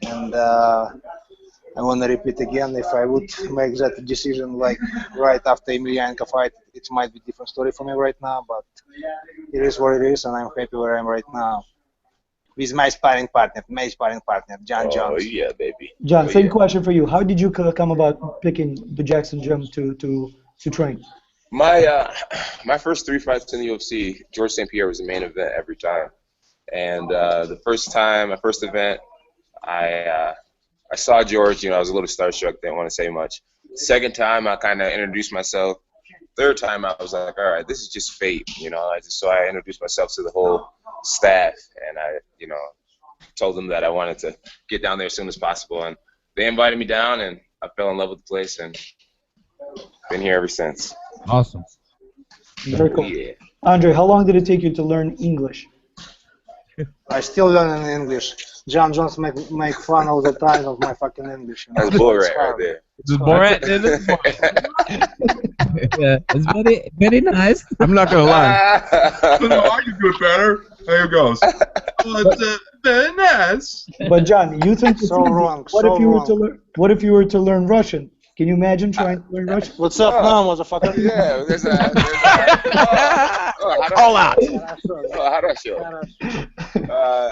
And I want to repeat again, if I would make that decision like right after Emelianenko fight, it might be a different story for me right now, but it is what it is, and I'm happy where I am right now. With my sparring partner, John Jones. Oh, yeah, baby. John, same question for you. How did you come about picking the Jackson Gym to train? My first 3 fights in the UFC, George St. Pierre was the main event every time. And my first event, I saw George, I was a little starstruck, didn't want to say much. Second time, I kind of introduced myself. Third time, I was like, all right, this is just fate, So I introduced myself to the whole staff, and I, told them that I wanted to get down there as soon as possible. And they invited me down, and I fell in love with the place, and been here ever since. Awesome. Very cool. Yeah. Andre, how long did it take you to learn English? I still learn English. John Jones make fun all the time of my fucking English. That's Borat right there. This is Borat, yeah, it's very, very nice. I'm not gonna lie. No, I can do it better. There it goes. Very nice. But John, you think it's So easy. wrong, What so if you were wrong. to learn? What if you were to learn Russian? Can you imagine trying to learn Russian? What's up now, motherfucker? Yeah, there's a All out. Хорошо.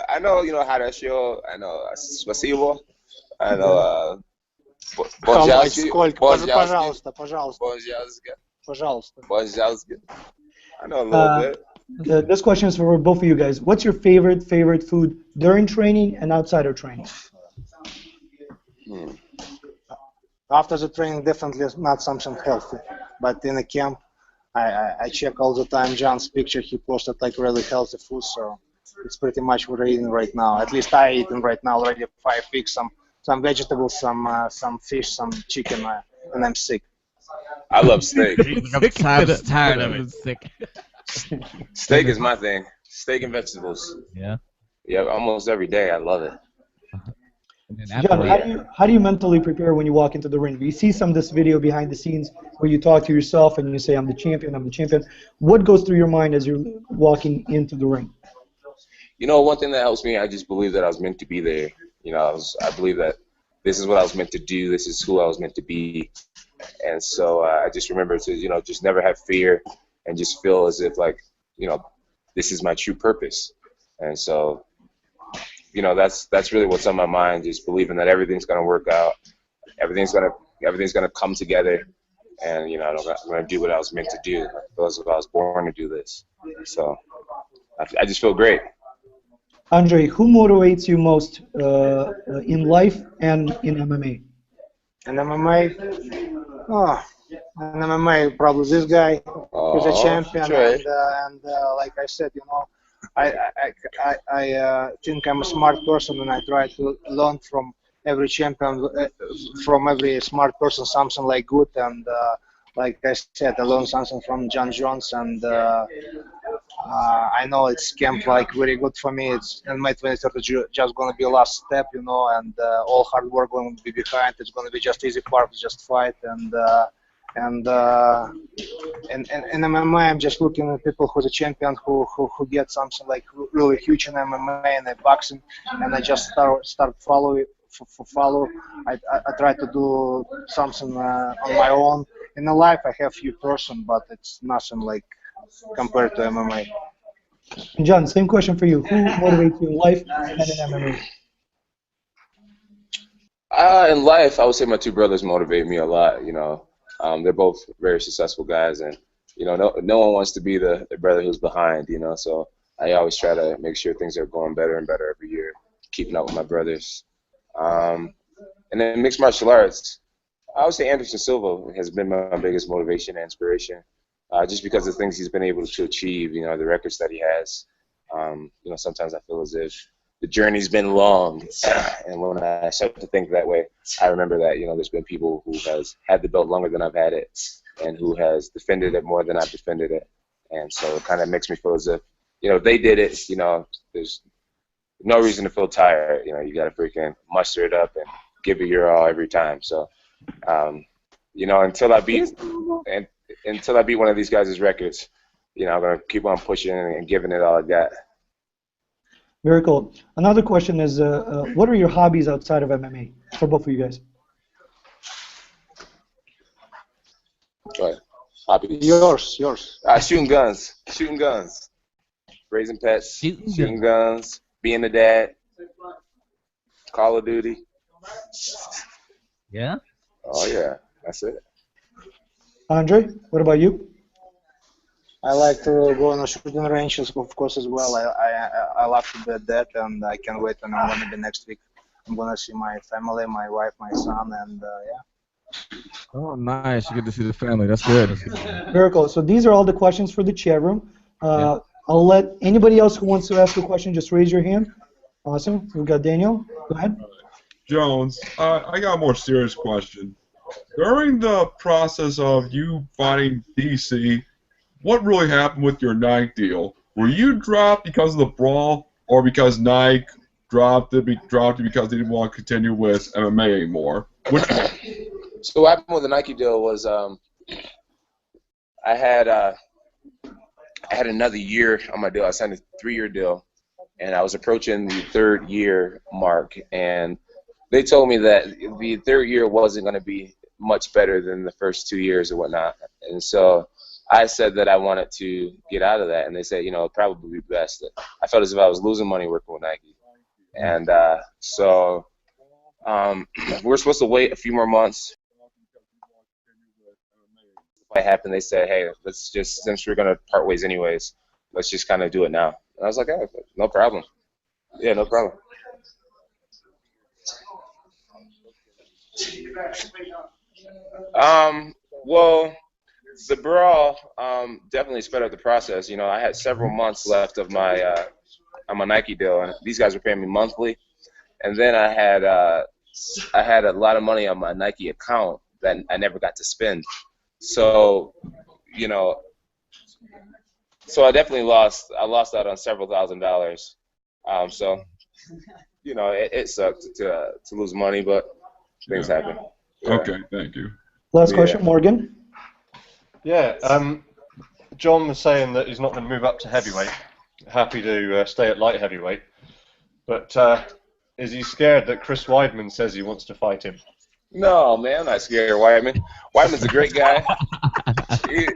I know, хорошо. I know спасибо. I know How much? Пожалуйста. Сколько? Пожалуйста, пожалуйста, Пожалуйста. пожалуйста. I know a little bit. This question is for both of you guys. What's your favorite food during training and outside of training? After the training, definitely not something healthy. But in a camp, I check all the time John's picture. He posted like really healthy food, so it's pretty much what I'm eating right now. At least I eating right now already 5 weeks. vegetables, some fish, some chicken, and I'm sick. I love steak. I'm tired of it. Sick. Steak is my thing. Steak and vegetables. Yeah. Yeah, almost every day. I love it. And then John, afterwards, how do you mentally prepare when you walk into the ring? We see some of this video behind the scenes where you talk to yourself and you say, I'm the champion, I'm the champion. What goes through your mind as you're walking into the ring? You know, one thing that helps me, I just believe that I was meant to be there. You know, I believe that this is what I was meant to do. This is who I was meant to be. And so I just remember to, you know, just never have fear and just feel as if, like, you know, this is my true purpose. And so, you know, that's really what's on my mind, just believing that everything's going to work out. Everything's going to come together. And, you know, I'm going to do what I was meant to do. I feel as if I was born to do this. So I just feel great. Andrei, who motivates you most in life and in MMA? And MMA, and MMA probably this guy who's a champion, Andrei. and like I said, you know, I think I'm a smart person, and I try to learn from every champion, from every smart person, something like good, and like I said, I learned something from John Jones, and I know it's camp like very good for me. It's in my 23rd just gonna be last step, you know, and all hard work going to be behind. It's gonna be just easy part, just fight, and in MMA, I'm just looking at people who's a champion who get something like really huge in MMA and in boxing, and I just start follow. I try to do something on my own. In the life, I have few person, but it's nothing like compared to MMA. And John, same question for you. Who motivates you in life and in MMA? In life, I would say my two brothers motivate me a lot. You know, they're both very successful guys, and you know, no one wants to be the brother who's behind. You know, so I always try to make sure things are going better and better every year, keeping up with my brothers. And then mixed martial arts, I would say Anderson Silva has been my biggest motivation and inspiration, just because of the things he's been able to achieve. You know, the records that he has. You know, sometimes I feel as if the journey's been long, and when I start to think that way, I remember that, you know, there's been people who has had the belt longer than I've had it, and who has defended it more than I've defended it, and so it kind of makes me feel as if, you know, if they did it, you know, there's no reason to feel tired. You know, you got to freaking muster it up and give it your all every time. So, you know, until I beat one of these guys' records, you know, I'm gonna keep on pushing and giving it all I got. Very cool. Another question is, what are your hobbies outside of MMA for both of you guys? What? Hobbies? Yours. Shooting guns, raising pets, shooting guns, being a dad, Call of Duty. yeah. Oh yeah, that's it. Andrei, what about you? I like to go on the shooting ranges, of course, as well. I love to be at that, and I can't wait when I'm gonna be next week. I'm gonna see my family, my wife, my son, and yeah. Oh, nice. You get to see the family. That's good. Very cool. So these are all the questions for the chat room. I'll let anybody else who wants to ask a question just raise your hand. Awesome. We've got Daniel. Go ahead. Jones, I got a more serious question. During the process of you fighting DC, what really happened with your Nike deal? Were you dropped because of the brawl, or because Nike dropped it because they didn't want to continue with MMA anymore? Which one? So what happened with the Nike deal was I had another year on my deal. I signed a 3-year deal, and I was approaching the 3rd year mark, and they told me that the 3rd year wasn't going to be much better than the first 2 years or whatnot. And so I said that I wanted to get out of that, and they said, you know, it'd probably be best. I felt as if I was losing money working with Nike. And so we're supposed to wait a few more months. What happened, they said, hey, let's just, since we're going to part ways anyways, let's just kind of do it now. And I was like, hey, no problem. Yeah, no problem. Well, the brawl definitely sped up the process. You know, I had several months left of my on my Nike deal, and these guys were paying me monthly. And then I had I had a lot of money on my Nike account that I never got to spend. So, you know, so I definitely lost. I lost out on several $1,000s. So, you know, it sucked to lose money, but things happen. Yeah. Okay, thank you. Last question, Morgan. Yeah, John was saying that he's not going to move up to heavyweight. Happy to stay at light heavyweight. But is he scared that Chris Weidman says he wants to fight him? No, man, I'm not scared of Weidman. Weidman's a great guy.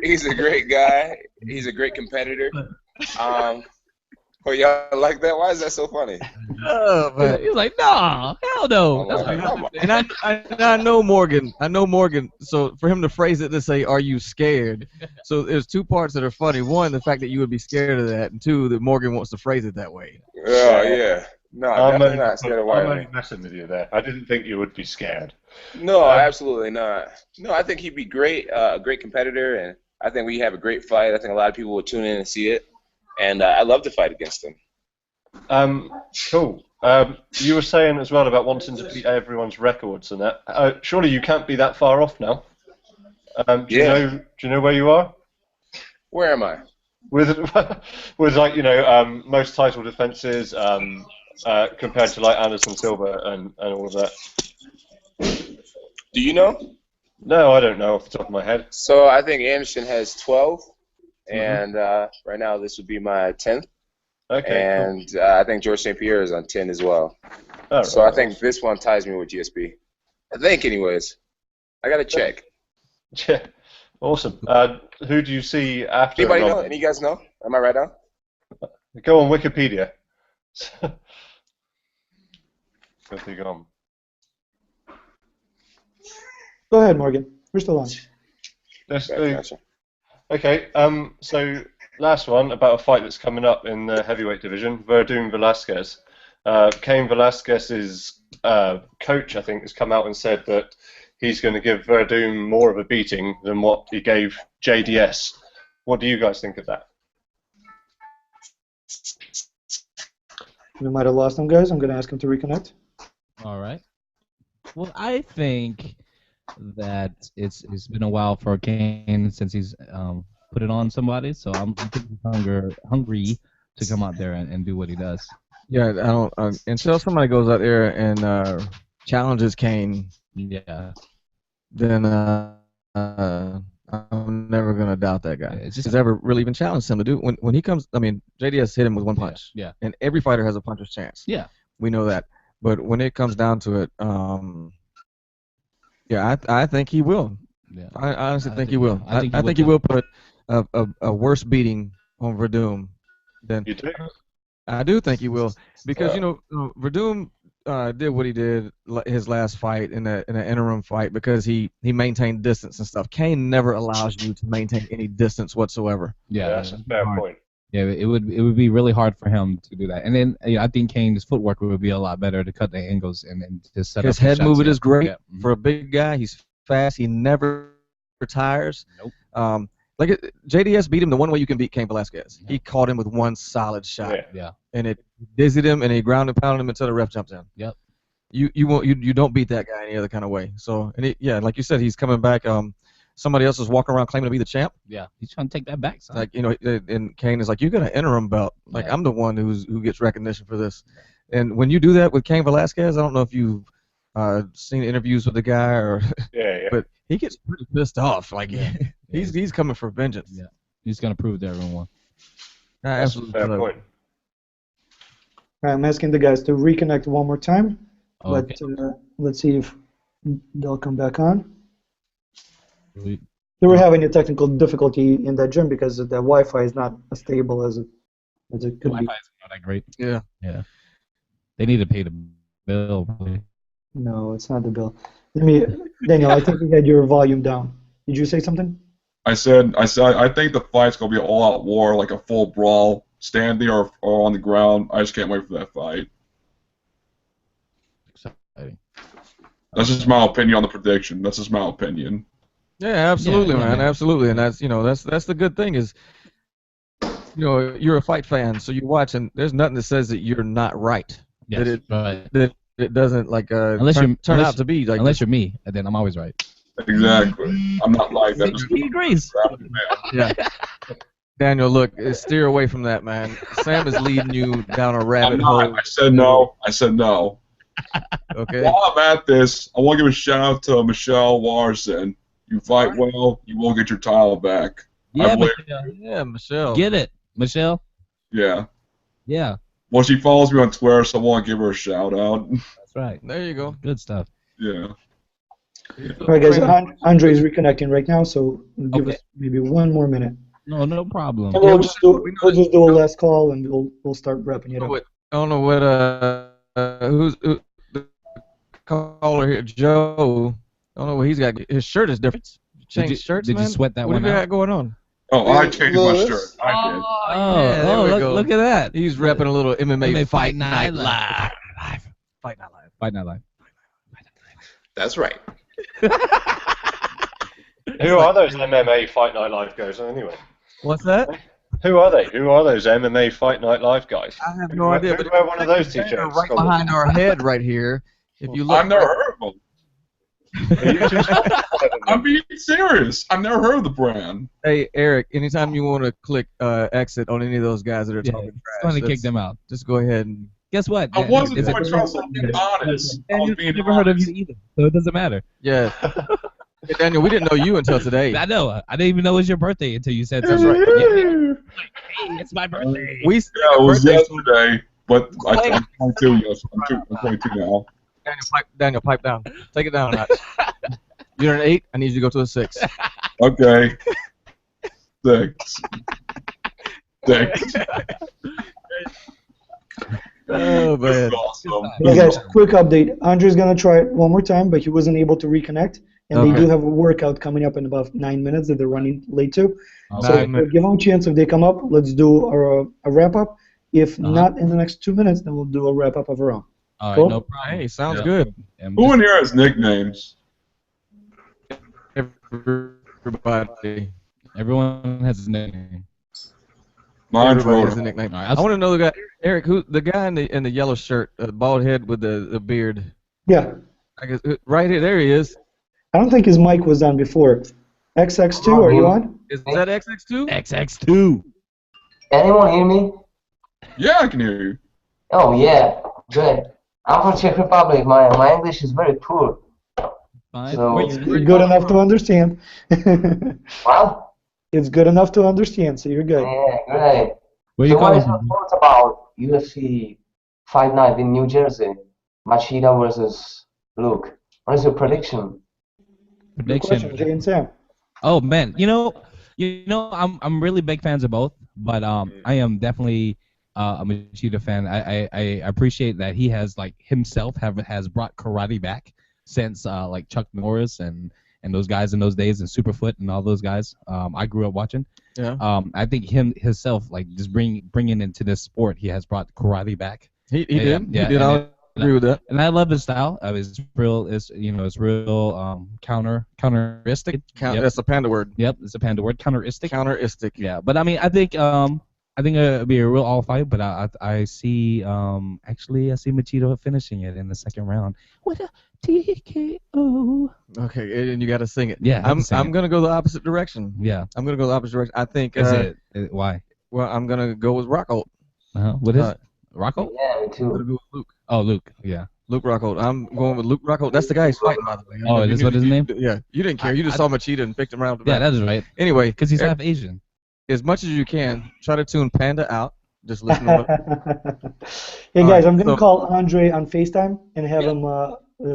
He's a great guy. He's a great competitor. Oh, y'all like that? Why is that so funny? Oh, man. He's like, nah, hell no. That's Like, come on. And I know Morgan. I know Morgan. So for him to phrase it to say, "Are you scared?" So there's two parts that are funny. One, the fact that you would be scared of that, and two, that Morgan wants to phrase it that way. Oh, yeah. No, I'm definitely not scared of I'm only Weidman. messing with you there. I didn't think you would be scared. No, absolutely not. No, I think he'd be great, a great competitor, and I think we have a great fight. I think a lot of people will tune in and see it, and I'd love to fight against him. Cool. You were saying as well about wanting to beat everyone's records and that. Surely you can't be that far off now. Do you know where you are? Where am I? With like, you know, most title defenses compared to like Anderson Silva and all of that. Do you know? No, I don't know off the top of my head. So I think Anderson has 12, and right now this would be my 10th. Okay. And I think George St. Pierre is on 10 as well. All So right. I think this one ties me with GSP. I think, anyways. I got to check. Yeah. Awesome. Who do you see after? Anybody know? Any of you guys know? Am I right now? Go on Wikipedia. Where's he gone? Go ahead, Morgan. We're still on. Let's Okay, do. gotcha. Okay. So last one about a fight that's coming up in the heavyweight division. Verdun Velasquez. Cain Velasquez's coach, I think, has come out and said that he's going to give Verdun more of a beating than what he gave JDS. What do you guys think of that? We might have lost him, guys. I'm going to ask him to reconnect. All right. Well, I think that it's been a while for Kane since he's put it on somebody, so I'm hungry to come out there and do what he does. Yeah, I don't. Until somebody goes out there and challenges Kane, Yeah. then I'm never gonna doubt that guy. It's just He's ever really even challenged him to do when he comes. I mean, JDS hit him with one punch. Yeah. And every fighter has a puncher's chance. Yeah. We know that. But when it comes down to it, yeah, I think he will. Yeah. I honestly think he will. I think he will put a worse beating on Verdun than. You do? I do think he will, because you know Verdun did what he did his last fight in an interim fight because he maintained distance and stuff. Kane never allows you to maintain any distance whatsoever. Yeah, That's a fair point. Yeah, it would be really hard for him to do that. And then I think Kane's footwork would be a lot better to cut the angles and just set His up the head shots. movement is great Yeah. for a big guy. He's fast. He never retires. Nope. JDS beat him the one way you can beat Cain Velasquez. Yeah. He caught him with one solid shot. Yeah. And it dizzied him, and he ground and pounded him until the ref jumped in. Yep. You don't beat that guy any other kind of way. So like you said, he's coming back. Somebody else is walking around claiming to be the champ. Yeah. He's trying to take that back, son. Like and Kane is like, you got an interim belt. Like Yeah. I'm the one who gets recognition for this. And when you do that with Cain Velasquez, I don't know if you've seen interviews with the guy or, Yeah. but he gets pretty pissed off. Like he's coming for vengeance. Yeah. He's gonna prove to everyone. I That's a absolutely fair love it. point. All right, I'm asking the guys to reconnect one more time, Okay. but let's see if they'll come back on. We- They were having a technical difficulty in that gym because the Wi-Fi is not as stable as it could be. Wi-Fi is not that great. Yeah. Yeah. They need to pay the bill. Probably. No, it's not the bill. Daniel, I think you had your volume down. Did you say something? I said I think the fight's gonna be an all-out war, like a full brawl, standing or on the ground. I just can't wait for that fight. Exciting. That's just my opinion on the prediction. That's just my opinion. Yeah, absolutely, Yeah, man, man. absolutely, and that's that's the good thing is, you're a fight fan, so you watch, and there's nothing that says that you're not right. Yes, That right. that it doesn't like Unless turn, you're turn out to be like. unless you're me, and then I'm always right. Exactly. I'm not like that. Just He agrees. Yeah. Daniel, look, steer away from that, man. Sam is leading you down a rabbit hole. I said no. I said no. Okay. While I'm at this, I want to give a shout out to Michelle Larson. You fight well, you will get your title back. Yeah, Michelle. Yeah, Michelle. Get it, Michelle. Yeah. Yeah. Well, she follows me on Twitter, so I want to give her a shout out. That's right. There you go. Good stuff. Yeah. All right, guys. Andre is reconnecting right now, so give Okay. us maybe one more minute. No problem. And we'll just do a last call, and we'll start wrapping it up. I don't know what who's the caller here, Joe. I don't know what he's got. His shirt is different. Changed shirts, Did man? you sweat that what one do you out? got going on? Oh, I changed my shirt. I did. Oh, there we go. look at that. He's repping a little MMA Fight Fight Night Night Live. Fight Night Live. Fight Night Live. That's right. Who are those MMA Fight Night Live guys anyway? What's that? Who are they? Who are those MMA Fight Night Live guys? I have no idea. Who But wear one of those they're t-shirts? right behind our head, right here. If you look, I've never heard of them. I'm being serious. I've never heard of the brand. Hey, Eric, anytime you want to click exit on any of those guys that are talking trash, Trying to kick them out. just go ahead and. Guess what? I wasn't Is it- quite trust. I'm being honest. I was being never heard of honest. you either, so it doesn't matter. Yeah. Hey, Daniel, we didn't know you until today. I know. I didn't even know it was your birthday until you said That's something. right. Yeah. Hey, it's my birthday. We Yeah, it was birthday- yesterday, but I'm 22. Yes, I'm 22 now. Daniel, pipe down. Take it down a notch. You're an 8. I need you to go to a 6. Okay. 6. 6. Oh This is man. awesome. Hey guys, quick update. Andre's gonna try it one more time, but he wasn't able to reconnect. And they Okay. do have a workout coming up in about 9 minutes that they're running late to. So 9 minutes. give them a chance. If they come up, let's do a wrap up. If Uh-huh. not in the next 2 minutes, then we'll do a wrap up of our own. All right, Cool. no problem. Hey, sounds Yeah. good. And Who in here has nicknames? Everybody. everyone has his nickname. Mine's Everybody has a Rhoda. nickname. All right, I want to know the guy, Eric, who the guy in the yellow shirt, bald head with the beard. Yeah. I guess right here, there he is. I don't think his mic was on before. XX2, are you on? Is that XX2? XX2. Anyone hear me? Yeah, I can hear you. Oh yeah, good. I'm from Czech Republic. My English is very poor. Fine. So- Where you Good enough to understand. What? It's good enough to understand, so you're good. Yeah, great. Where So you what calling is your from? thoughts about UFC Fight Night in New Jersey? Machida versus Luke. What is your prediction? Good question, Jay and Sam. Oh man, I'm really big fans of both, but I am definitely a Machida fan. I appreciate that he has like himself has brought karate back since like Chuck Norris and those guys in those days and Superfoot and all those guys. I grew up watching. Yeah. I think himself like just bringing into this sport, he has brought karate back. He did. Yeah, He did. and I agree with that. And I love his style. It's real. It's real counteristic. Yep. That's a panda word. Yep, it's a panda word. Counteristic. Counteristic. Yeah, but I mean, I think it'll be a real all fight. But I see actually I see Machida finishing it in the second round with a TKO. Okay, and you got to sing it. Yeah, I have to sing I'm it. gonna go the opposite direction. Yeah. I'm gonna go the opposite direction. I think. Why? Well, I'm gonna go with Rockhold. What is Uh, it? Rocco? Yeah, me I'm too. gonna go with Luke. Oh, Luke. Yeah. Luke Rockhold. I'm going with Luke Rockhold. That's the guy he's fighting, by the way. Oh, is what his name? Yeah. You didn't care. You just saw Machida and picked him around. Yeah, that is right. Anyway, Because he's Eric, half Asian. as much as you can, try to tune Panda out. Just listen to him. Hey All guys, right, I'm gonna so- call Andre on FaceTime and have him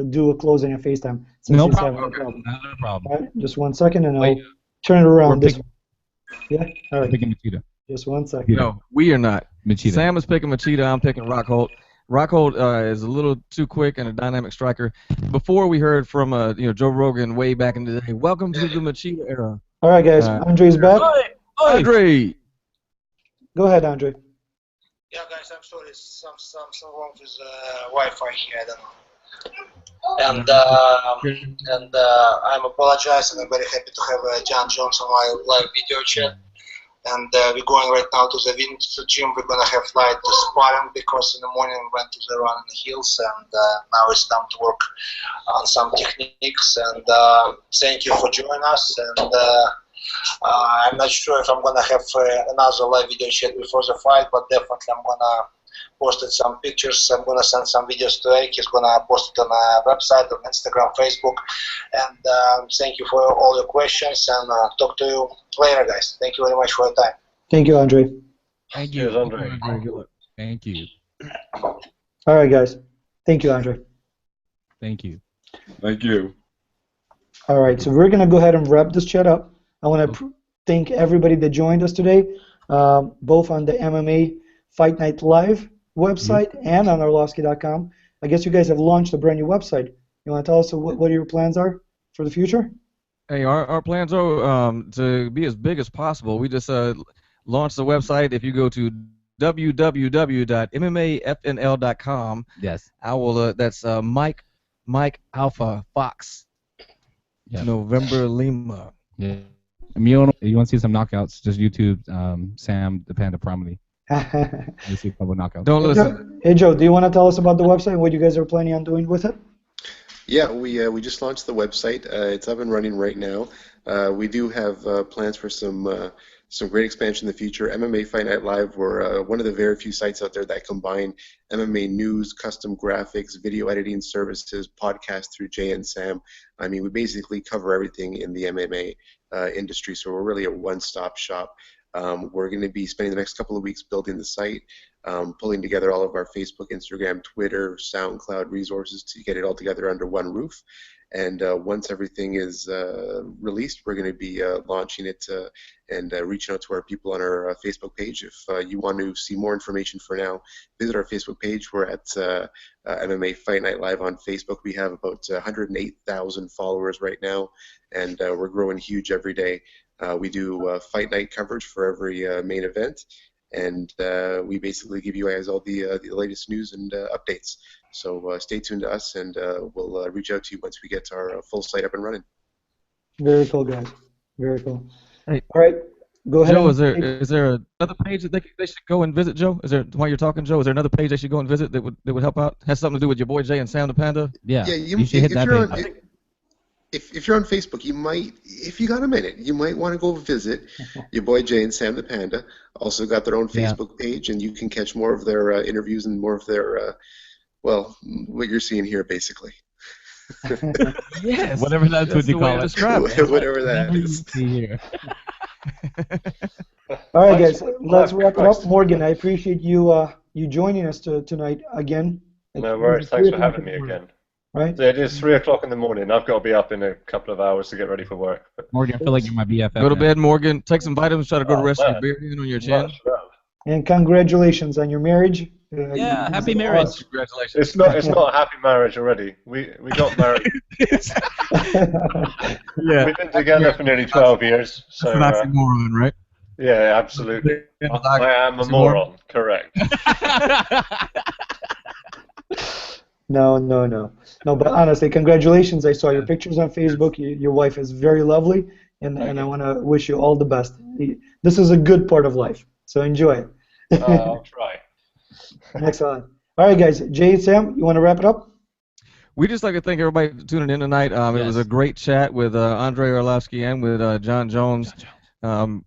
do a closing on FaceTime. Since No he's problem. having a problem. Not a problem. All right, just 1 second and I'll Wait. turn it around. We're This yeah, all right, Picking Machida. just 1 second. No, we are not. Machida. Sam is picking Machida. I'm picking Rockhold. Rockhold is a little too quick and a dynamic striker. Before we heard from Joe Rogan way back in the day. Welcome to the Machida era. All right, guys, Andre's back. Andrei. Go ahead, Andre. Yeah, guys, I'm sorry. Something wrong with Wi-Fi here. I don't know. And I'm apologizing. I'm very happy to have John Jones on my live video chat. And we're going right now to the wind gym. We're gonna have light sparring because in the morning we went to the run in the hills, and now it's time to work on some techniques. And thank you for joining us. And I'm not sure if I'm gonna have another live video chat before the fight, but definitely I'm gonna post some pictures. I'm gonna send some videos to Eric. He's gonna post it on a website, on Instagram, Facebook. And thank you for all your questions. And talk to you later, guys. Thank you very much for your time. Thank you, Andrei. Thank you. Cheers, Andrei. Good luck. Thank you. All right, guys. Thank you, Andrei. Thank you. Thank you. All right, so we're going to go ahead and wrap this chat up. I want to thank everybody that joined us today, both on the MMA Fight Night Live website and on Arlovski.com. I guess you guys have launched a brand new website. You want to tell us what your plans are for the future? Hey, our plans are to be as big as possible. We just launched the website. If you go to www.mmafnl.com, yes, I will. That's Mike Alpha Fox, November Lima. Yeah. You want to see some knockouts? Just YouTube Sam the Panda Promedy. You see a couple knockouts. Don't listen. Hey Joe, do you want to tell us about the website and what you guys are planning on doing with it? Yeah, we just launched the website. It's up and running right now. We do have plans for some great expansion in the future. MMA Fight Night Live, we're one of the very few sites out there that combine MMA news, custom graphics, video editing services, podcasts through Jay and Sam. I mean, we basically cover everything in the MMA industry, so we're really a one-stop shop. We're going to be spending the next couple of weeks building the site, pulling together all of our Facebook, Instagram, Twitter, SoundCloud resources to get it all together under one roof. And once everything is released, we're going to be launching it and reaching out to our people on our Facebook page. If you want to see more information for now, visit our Facebook page. We're at MMA Fight Night Live on Facebook. We have about 108,000 followers right now, and we're growing huge every day. We do fight night coverage for every main event, and we basically give you guys all the latest news and updates. So stay tuned to us, and we'll reach out to you once we get our full site up and running. Very cool, guys. Very cool. Hey, all right, go ahead. Joe, is there another page that they should go and visit, Joe? Is there, while you're talking, Joe, is there another page they should go and visit that would help out? Has something to do with your boy Jay and Sam the Panda? Yeah, you should hit that page. If you're on Facebook, you might, if you got a minute, you might want to go visit your boy Jay and Sam the Panda. Also got their own Facebook page, and you can catch more of their interviews and more of their, well, what you're seeing here, basically. Yes. Whatever that's what you call it. Whatever that is. All right, guys, let's wrap it up. Morgan, I appreciate you you joining us tonight again. No worries. Thanks for having me again. Right? So it is 3 o'clock in the morning. I've got to be up in a couple of hours to get ready for work. But Morgan, I feel like you're my BFF. Go to bed, Morgan. Take some vitamins. Try to go to rest of your beard on your chin. And congratulations on your marriage. Yeah, happy marriage. Awesome. Congratulations. It's not a happy marriage already. We got married. Yeah. We've been together for nearly 12 years. So, that's an oxymoron, right? Yeah, absolutely. I am a moron. Correct. No, but honestly, congratulations. I saw your pictures on Facebook. Your wife is very lovely, and I want to wish you all the best. This is a good part of life, so enjoy it. I'll try. Excellent. All right, guys. Jay and Sam, you want to wrap it up? We just like to thank everybody for tuning in tonight. It was a great chat with Andrei Arlovski and with John Jones. Some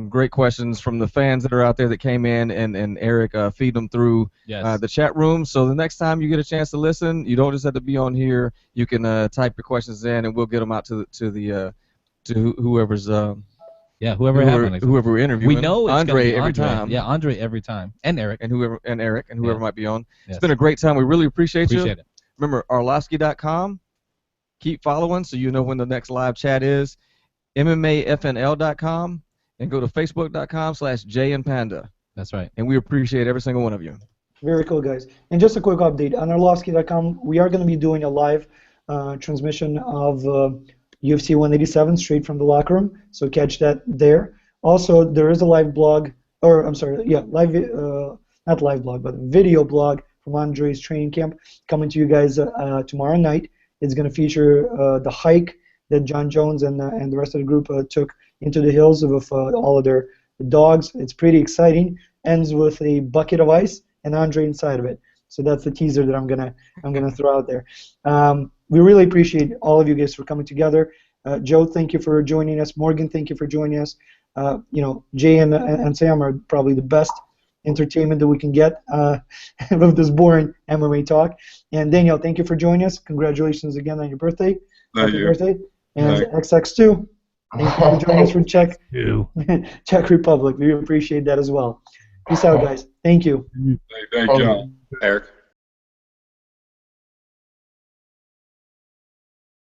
great questions from the fans that are out there that came in, and Eric feed them through the chat room. So the next time you get a chance to listen, you don't just have to be on here. You can type your questions in, and we'll get them out to whoever's whoever we're interviewing. We know it's Andrei every time. Yeah, Andrei every time, and Eric and whoever might be on. Yes. It's been a great time. We really appreciate you. It. Remember Arlovski.com. Keep following so you know when the next live chat is. MMAFNL.com, and go to Facebook.com/JandPanda. That's right. And we appreciate every single one of you. Very cool, guys. And just a quick update on Arlovski.com, we are going to be doing a live transmission of UFC 187 straight from the locker room, so catch that there. Also, there is a live blog, or I'm sorry, live, not live blog, but video blog from Andrei's training camp coming to you guys tomorrow night. It's going to feature the hike that John Jones and the rest of the group took into the hills with all of their dogs. It's pretty exciting. Ends with a bucket of ice and Andrei inside of it. So that's the teaser that I'm gonna throw out there. We really appreciate all of you guys for coming together. Joe, thank you for joining us. Morgan, thank you for joining us. Jay and Sam are probably the best entertainment that we can get with this boring MMA talk. And Daniel, thank you for joining us. Congratulations again on your birthday. Happy birthday. And XX2, thank you for joining us from Czech Republic. We appreciate that as well. Peace out, guys. Thank you. Thank you, Eric.